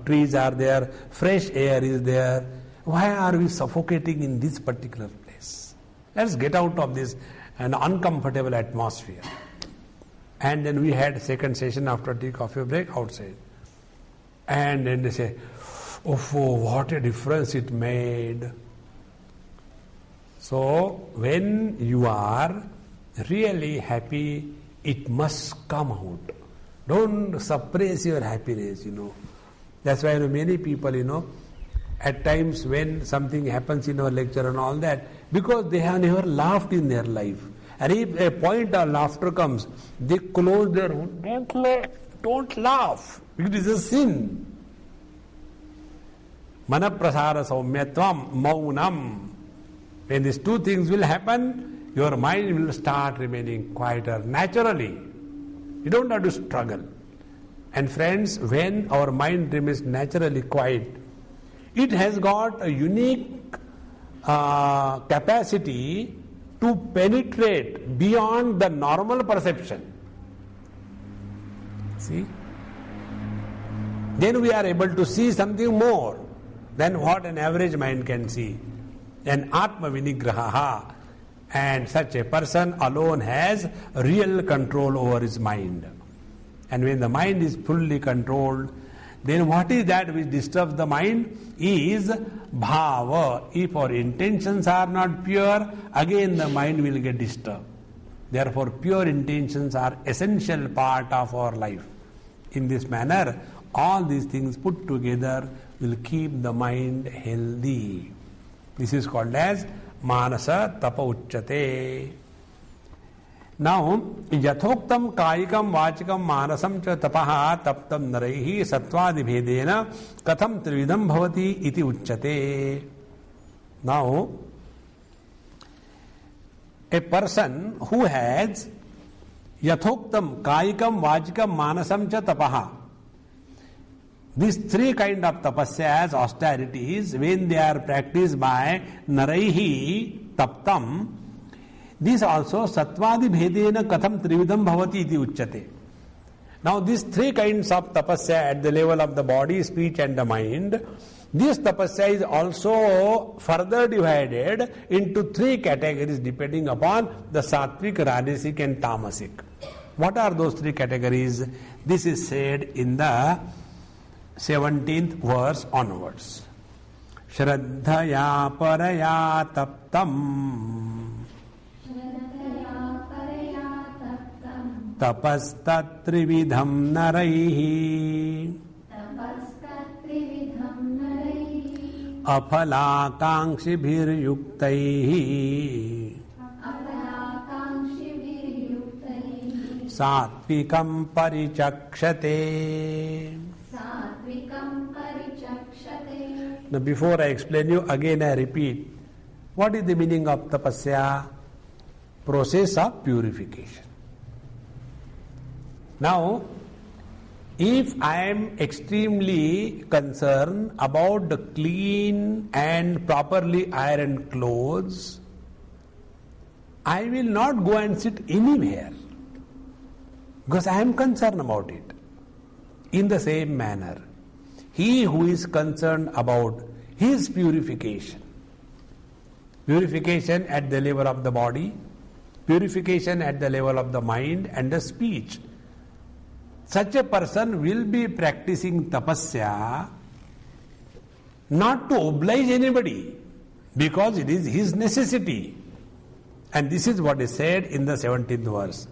trees are there, fresh air is there. Why are we suffocating in this particular place? Let's get out of this uncomfortable atmosphere. And then we had second session after tea, coffee break outside. And then they say, oh, what a difference it made. So, when you are really happy, it must come out. Don't suppress your happiness, That's why many people, at times when something happens in our lecture and all that, because they have never laughed in their life. And if a point of laughter comes, they close their mouth. Don't laugh. It is a sin. Manaprasara saumyatvam maunam. When these two things will happen, your mind will start remaining quieter naturally. You don't have to struggle. And friends, when our mind remains naturally quiet, it has got a unique capacity to penetrate beyond the normal perception. See? Then we are able to see something more than what an average mind can see. An Atma Vinigraha. And such a person alone has real control over his mind. And when the mind is fully controlled, then what is that which disturbs the mind? Is bhava. If our intentions are not pure, again the mind will get disturbed. Therefore, pure intentions are essential part of our life. In this manner, all these things put together will keep the mind healthy. This is called as Manasa Tapa Uchyate. Now, Yathoktam Kayikam Vachikam Manasam Cha Tapaha Taptam Naraihi Satvadi Bhedena Katham Trividam Bhavati Iti Uchyate. Now, a person who has Yathoktam Kayikam Vachikam Manasam Cha Tapaha, these three kind of tapasyas, austerities, when they are practiced by Naraihi Taptam, this also Satvadi Bhedena Katham Trividam Bhavati Iti Uchyate. Now these three kinds of tapasya at the level of the body, speech and the mind, this tapasya is also further divided into three categories depending upon the sattvic, rajasic and tamasic. What are those three categories? This is said in the 17th verse onwards. Shraddhaya paraya taptam tapastatrividham naraihi aphalakankshibhir yuktaihi satvikam parichakshate. Now before I explain you, again I repeat, what is the meaning of tapasya? Process of purification. Now, if I am extremely concerned about the clean and properly ironed clothes, I will not go and sit anywhere because I am concerned about it. In the same manner, he who is concerned about his purification, purification at the level of the body, purification at the level of the mind and the speech, such a person will be practicing tapasya not to oblige anybody, because it is his necessity. And this is what is said in the 17th verse.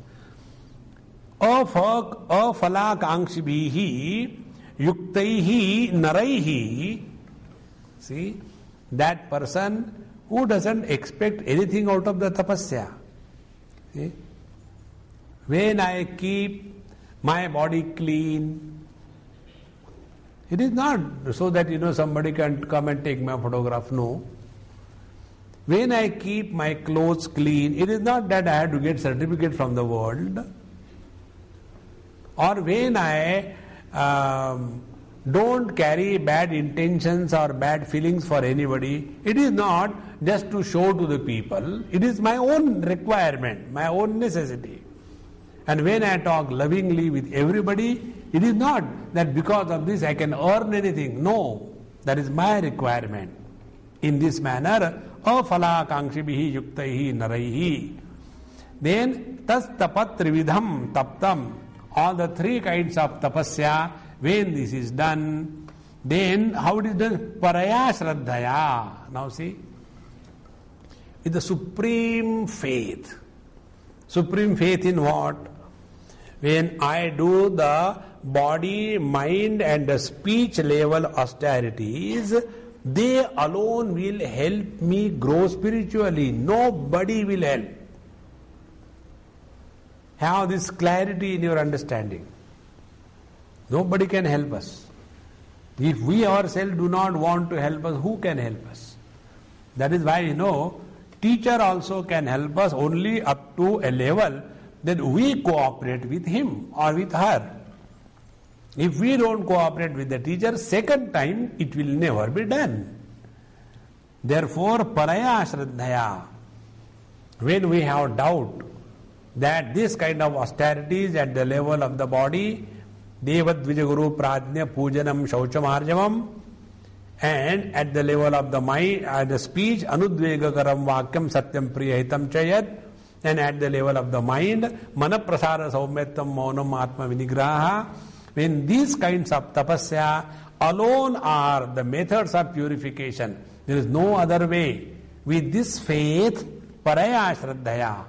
Aphalakankshibhihi yuktaihi naraihi. See, that person who doesn't expect anything out of the tapasya. See? When I keep my body clean, it is not so that somebody can come and take my photograph. No. When I keep my clothes clean, it is not that I have to get certificate from the world. Or when I don't carry bad intentions or bad feelings for anybody, it is not just to show to the people. It is my own requirement, my own necessity. And when I talk lovingly with everybody, it is not that because of this I can earn anything. No, that is my requirement. In this manner, aphalakankshibhihi yuktaihi naraihi. Then tas tapat trividham taptam. All the three kinds of tapasya, when this is done, then how it is done? Paraya shraddhaya. Now see, with the supreme faith. Supreme faith in what? When I do the body, mind and the speech level austerities They alone will help me grow spiritually. Nobody will help. Have this clarity in your understanding. Nobody can help us. If we ourselves do not want to help us, who can help us? That is why, teacher also can help us only up to a level that we cooperate with him or with her. If we don't cooperate with the teacher, second time it will never be done. Therefore, paraya shraddhaya, when we have doubt that this kind of austerities at the level of the body, devadvijaguru pradnya pujanam shauchamarjavam, and at the level of the mind, the speech, anudvegakaram vakyam satyam priyahitam chayat, and at the level of the mind, manaprasara saumyatam maunam atma vinigraha, when these kinds of tapasya alone are the methods of purification, there is no other way. With this faith, paraya shraddhaya,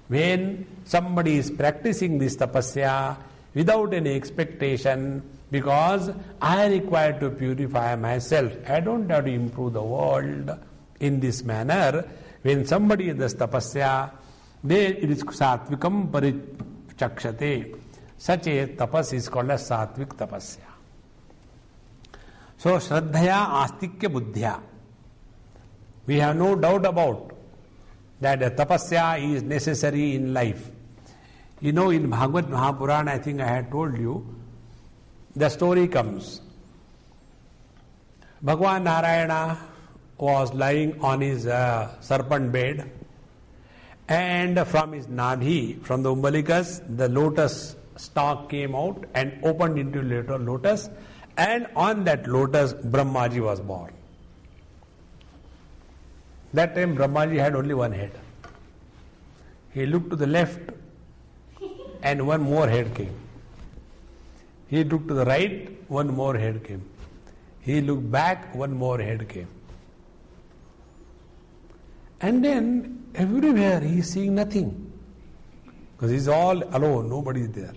when somebody is practicing this tapasya without any expectation, because I require to purify myself, I don't have to improve the world in this manner. When somebody does tapasya, then it is satvikam parichakshate. Such a tapas is called as satvik tapasya. So, shraddhaya astikya buddhya. We have no doubt about that a tapasya is necessary in life. In Bhagavad Mahapurana, I think I had told you, the story comes. Bhagavan Narayana was lying on his serpent bed, and from his nabhi, from the umbilikas, the lotus stalk came out and opened into lotus, and on that lotus Brahmaji was born. That time Brahmaji had only one head. He looked to the left and one more head came. He looked to the right, one more head came. He looked back, one more head came. And then everywhere he is seeing nothing, because he is all alone, nobody is there.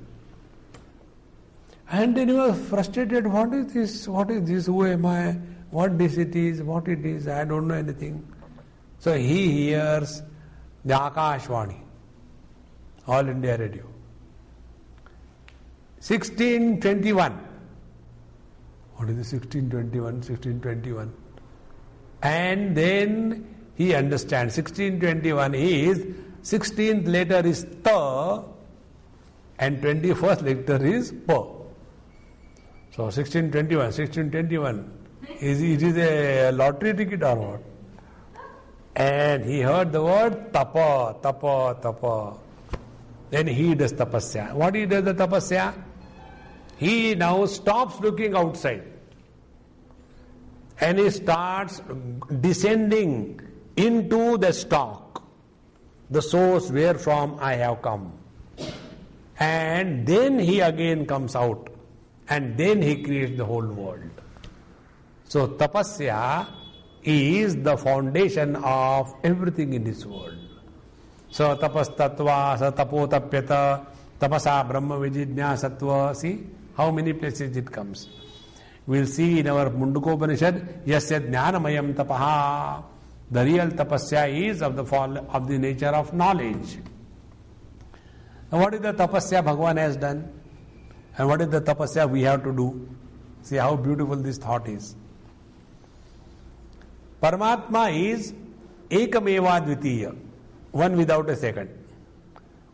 And then he was frustrated. What is this? What is this? Who am I? What this it is? What it is? I don't know anything. So he hears the Akashvani, All India Radio. 1621. What is the 1621? 1621. And then he understands. 1621 is 16th letter is ta and 21st letter is pa. So 1621. It is a lottery ticket or what? And he heard the word tapa, tapa, tapa. Then he does tapasya. What he does the tapasya? He now stops looking outside and he starts descending into the stalk, the source where from I have come. And then he again comes out and then he creates the whole world. So tapasya is the foundation of everything in this world. So tapas tattva, sa tapo tapyata, tapasa brahma vijidnyasatva. See how many places it comes. We will see in our Mundukopanishad, yasya jnanamayam tapaha. The real tapasya is of the nature of knowledge. Now what is the tapasya Bhagavan has done? And what is the tapasya we have to do? See how beautiful this thought is. Paramatma is ekameva dvitiya, one without a second.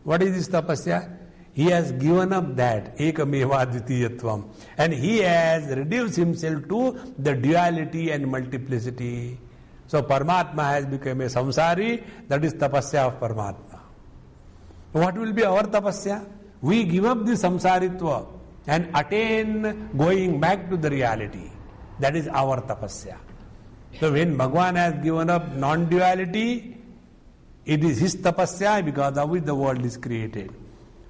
What is this tapasya? He has given up that ekameva dvitiyatvam, and he has reduced himself to the duality and multiplicity. So Paramatma has become a samsari. That is tapasya of Paramatma. What will be our tapasya? We give up the samsaritva and attain going back to the reality. That is our tapasya. So when Bhagavan has given up non-duality, it is his tapasya because of which the world is created.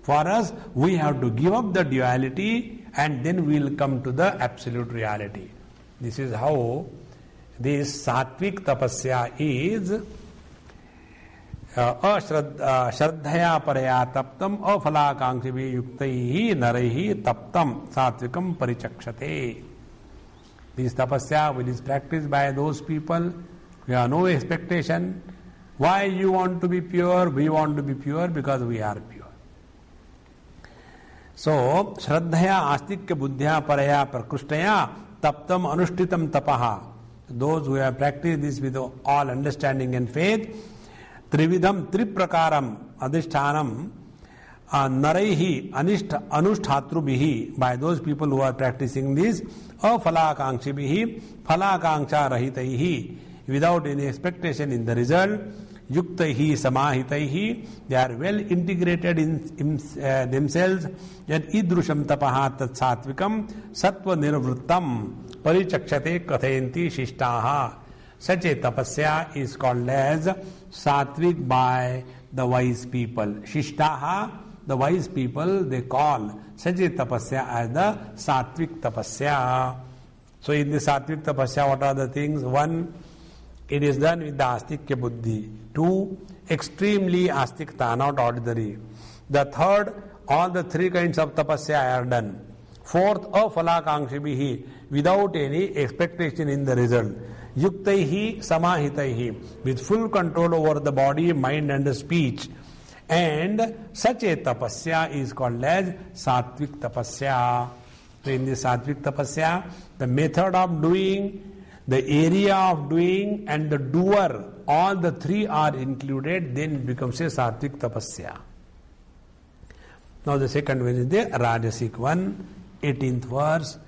For us, we have to give up the duality and then we will come to the absolute reality. This is how this satvik tapasya is shraddhaya paraya taptam afalakankshibhi yuktaihi naraihi taptam satvikam parichakshate. This tapasya which is practiced by those people, we have no expectation. Why you want to be pure? We want to be pure because we are pure. So, Shraddhaya Astikya Buddhya Paraya Prakrishtaya Taptam Anushtitam Tapaha. Those who have practiced this with all understanding and faith, Trividham Triprakaram Adhishthanam Naraihi Anushtatrubihi, by those people who are practicing this, Afalakangshibihi Falakangsha Rahitaihi, without any expectation in the result, Yuktaihi Samahitaihi, they are well integrated in themselves, yad idrusham tapaha tat satvikam sattva nirvrittam parichakshate kathayenti shishtaha. Such a tapasya is called as satvik by the wise people. Shishtaha, the wise people, they call such a tapasya as the satvik tapasya. So in the satvik tapasya, what are the things? One, it is done with the astikya buddhi. Two, extremely astikta, not ordinary. The third, all the three kinds of tapasya are done. Fourth, afalakangshibihi, without any expectation in the result. Yuktaihi samahitaihi, with full control over the body, mind and speech. And such a tapasya is called as satvik tapasya. So in the satvik tapasya, the method of doing, the area of doing and the doer, all the three are included, then it becomes a satvik tapasya. Now the second one is the Rajasic one, 18th verse.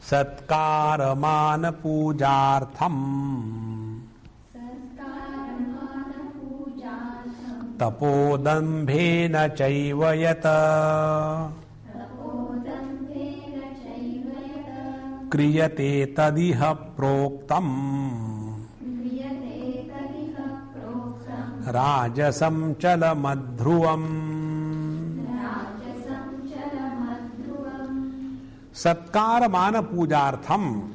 Satkaramana pujartham tapodambhena chaivayata kriyate tadiha proktam rajasam chalamadhruvam. Satkaramana pujartham,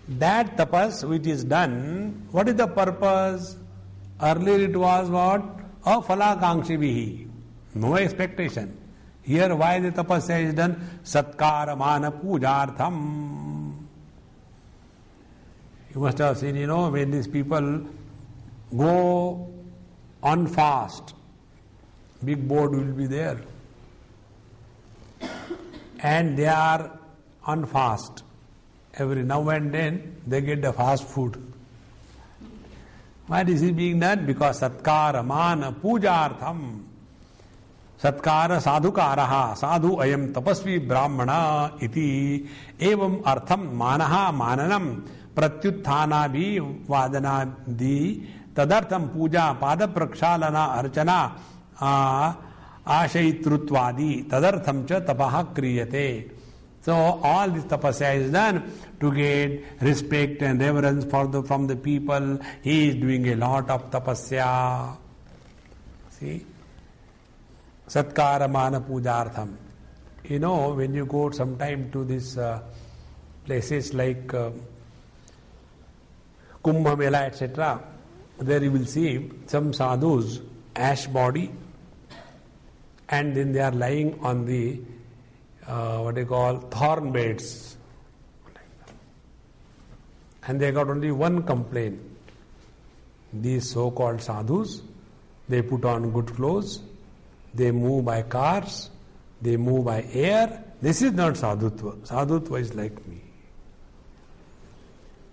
that tapas which is done, what is the purpose? Earlier it was what? Afalakangshibihi, no expectation. Here why the tapasya is done? Satkaramana pujartham. You must have seen, when these people go on fast, big board will be there. And they are on fast. Every now and then they get the fast food. Why is it being done? Because satkara mana pujartham. Satkara sadhukaraha sadhu ayam tapasvi brahmana iti evam artham manaha mananam pratyutthana bhi vadana di tadartham puja pada prakshalana archana Ashaitrutwadi tadartham cha tapaha kriyate. So all this tapasya is done to get respect and reverence from the people. He is doing a lot of tapasya. See? Satkaramana pujartham. When you go sometime to these places like Kumbh Mela, etc., there you will see some sadhus, ash body, and then they are lying on the thorn beds, and they got only one complaint. These so-called sadhus, they put on good clothes, they move by cars, they move by air. This is not sadhutva. Sadhutva is like me.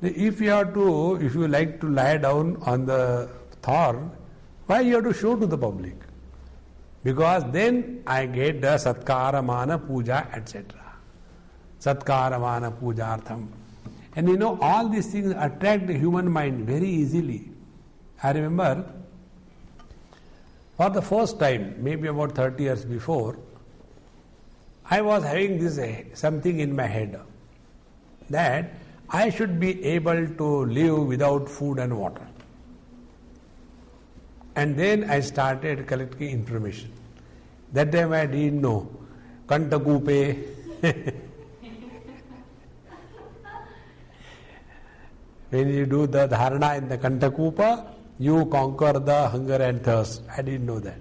If you like to lie down on the thorn, why you have to show to the public? Because then I get the Satkaramana Puja, etc. Satkaramana Pujartham. And all these things attract the human mind very easily. I remember for the first time, maybe about 30 years before, I was having this something in my head that I should be able to live without food and water. And then I started collecting information. That time I didn't know. Kantakupe. When you do the dharana in the Kantakupa, you conquer the hunger and thirst. I didn't know that.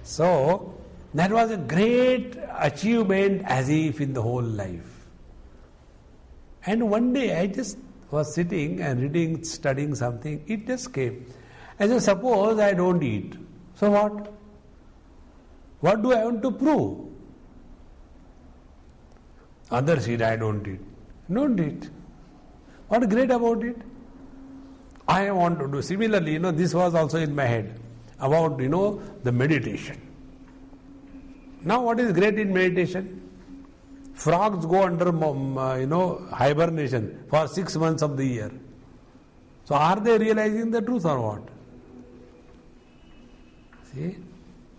So, that was a great achievement as if in the whole life. And one day I just was sitting and reading, studying something. It just came. I said, suppose I don't eat. So what? What do I want to prove? Others eat, I don't eat. Don't eat. What great about it? I want to do. Similarly, this was also in my head about, the meditation. Now what is great in meditation? Frogs go under, hibernation for 6 months of the year. So are they realizing the truth or what? See?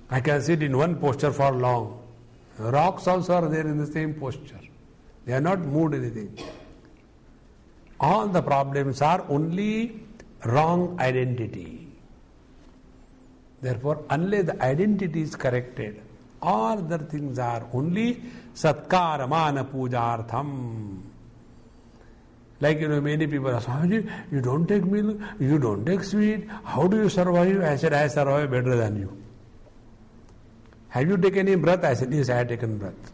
I can sit in one posture for long. Rocks also are there in the same posture. They are not moved anything. All the problems are only wrong identity. Therefore, unless the identity is corrected, all other things are only satkara mana pujartham. Like, many people ask, Swamiji, you don't take milk, you don't take sweet, how do you survive? I said, I survive better than you. Have you taken any breath? I said, yes, I have taken breath.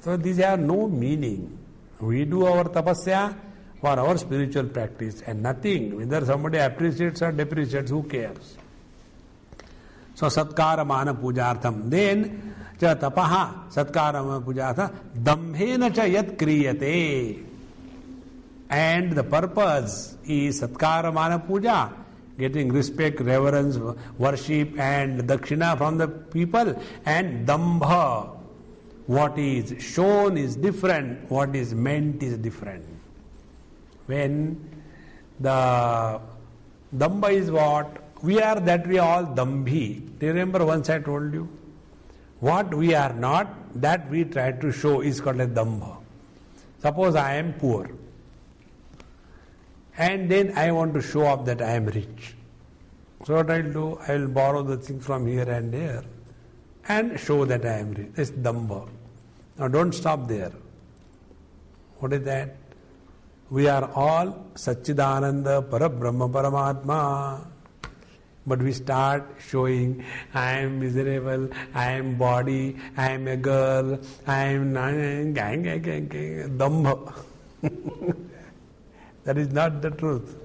So these have no meaning. We do our tapasya for our spiritual practice and nothing. Whether somebody appreciates or depreciates, who cares? So satkara mana pujartham. Then cha tapaha satkara mana pujartham dambhena cha yat kriyate. And the purpose is satkara mana puja, getting respect, reverence, worship and dakshina from the people, and dambha. What is shown is different, what is meant is different. When the dambha is what? We are that we are all dambhi. Do you remember once I told you? What we are not, that we try to show is called a dambha. Suppose I am poor. And then I want to show off that I am rich. So what I will do? I will borrow the things from here and there and show that I am rich. It's dambha. Now don't stop there. What is that? We are all Satchidananda Parabrahma Paramatma. But we start showing, I am miserable, I am body, I am a girl, I am dambha. That is not the truth.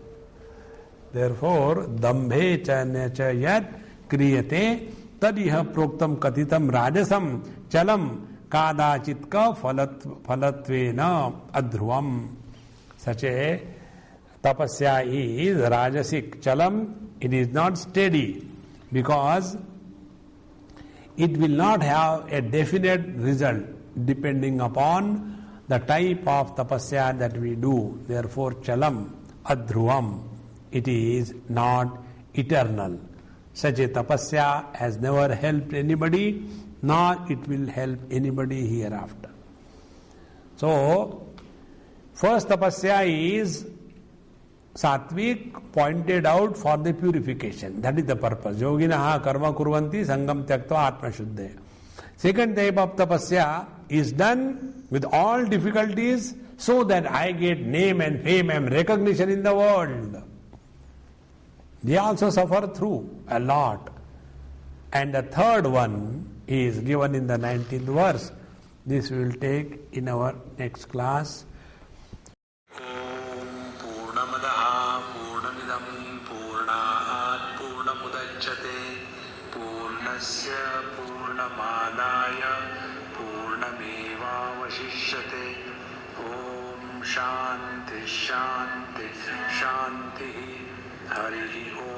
Therefore, dambhe cha yat kriyate tadiha proktam katitam rajasam chalam kadachitka phalatvena adhruvam. Such a tapasya is rajasic chalam. It is not steady because it will not have a definite result depending upon the type of tapasya that we do. Therefore, chalam, adhruvam, it is not eternal. Such a tapasya has never helped anybody, nor it will help anybody hereafter. So, first tapasya is Satvik pointed out for the purification. That is the purpose. Yoginaha karma kurvanti sangam tyaktva atma shuddhe. Second type of tapasya is done with all difficulties so that I get name and fame and recognition in the world. They also suffer through a lot. And the third one is given in the 19th verse. This we will take in our next class. Shanti Shanti Shanti Hari Om.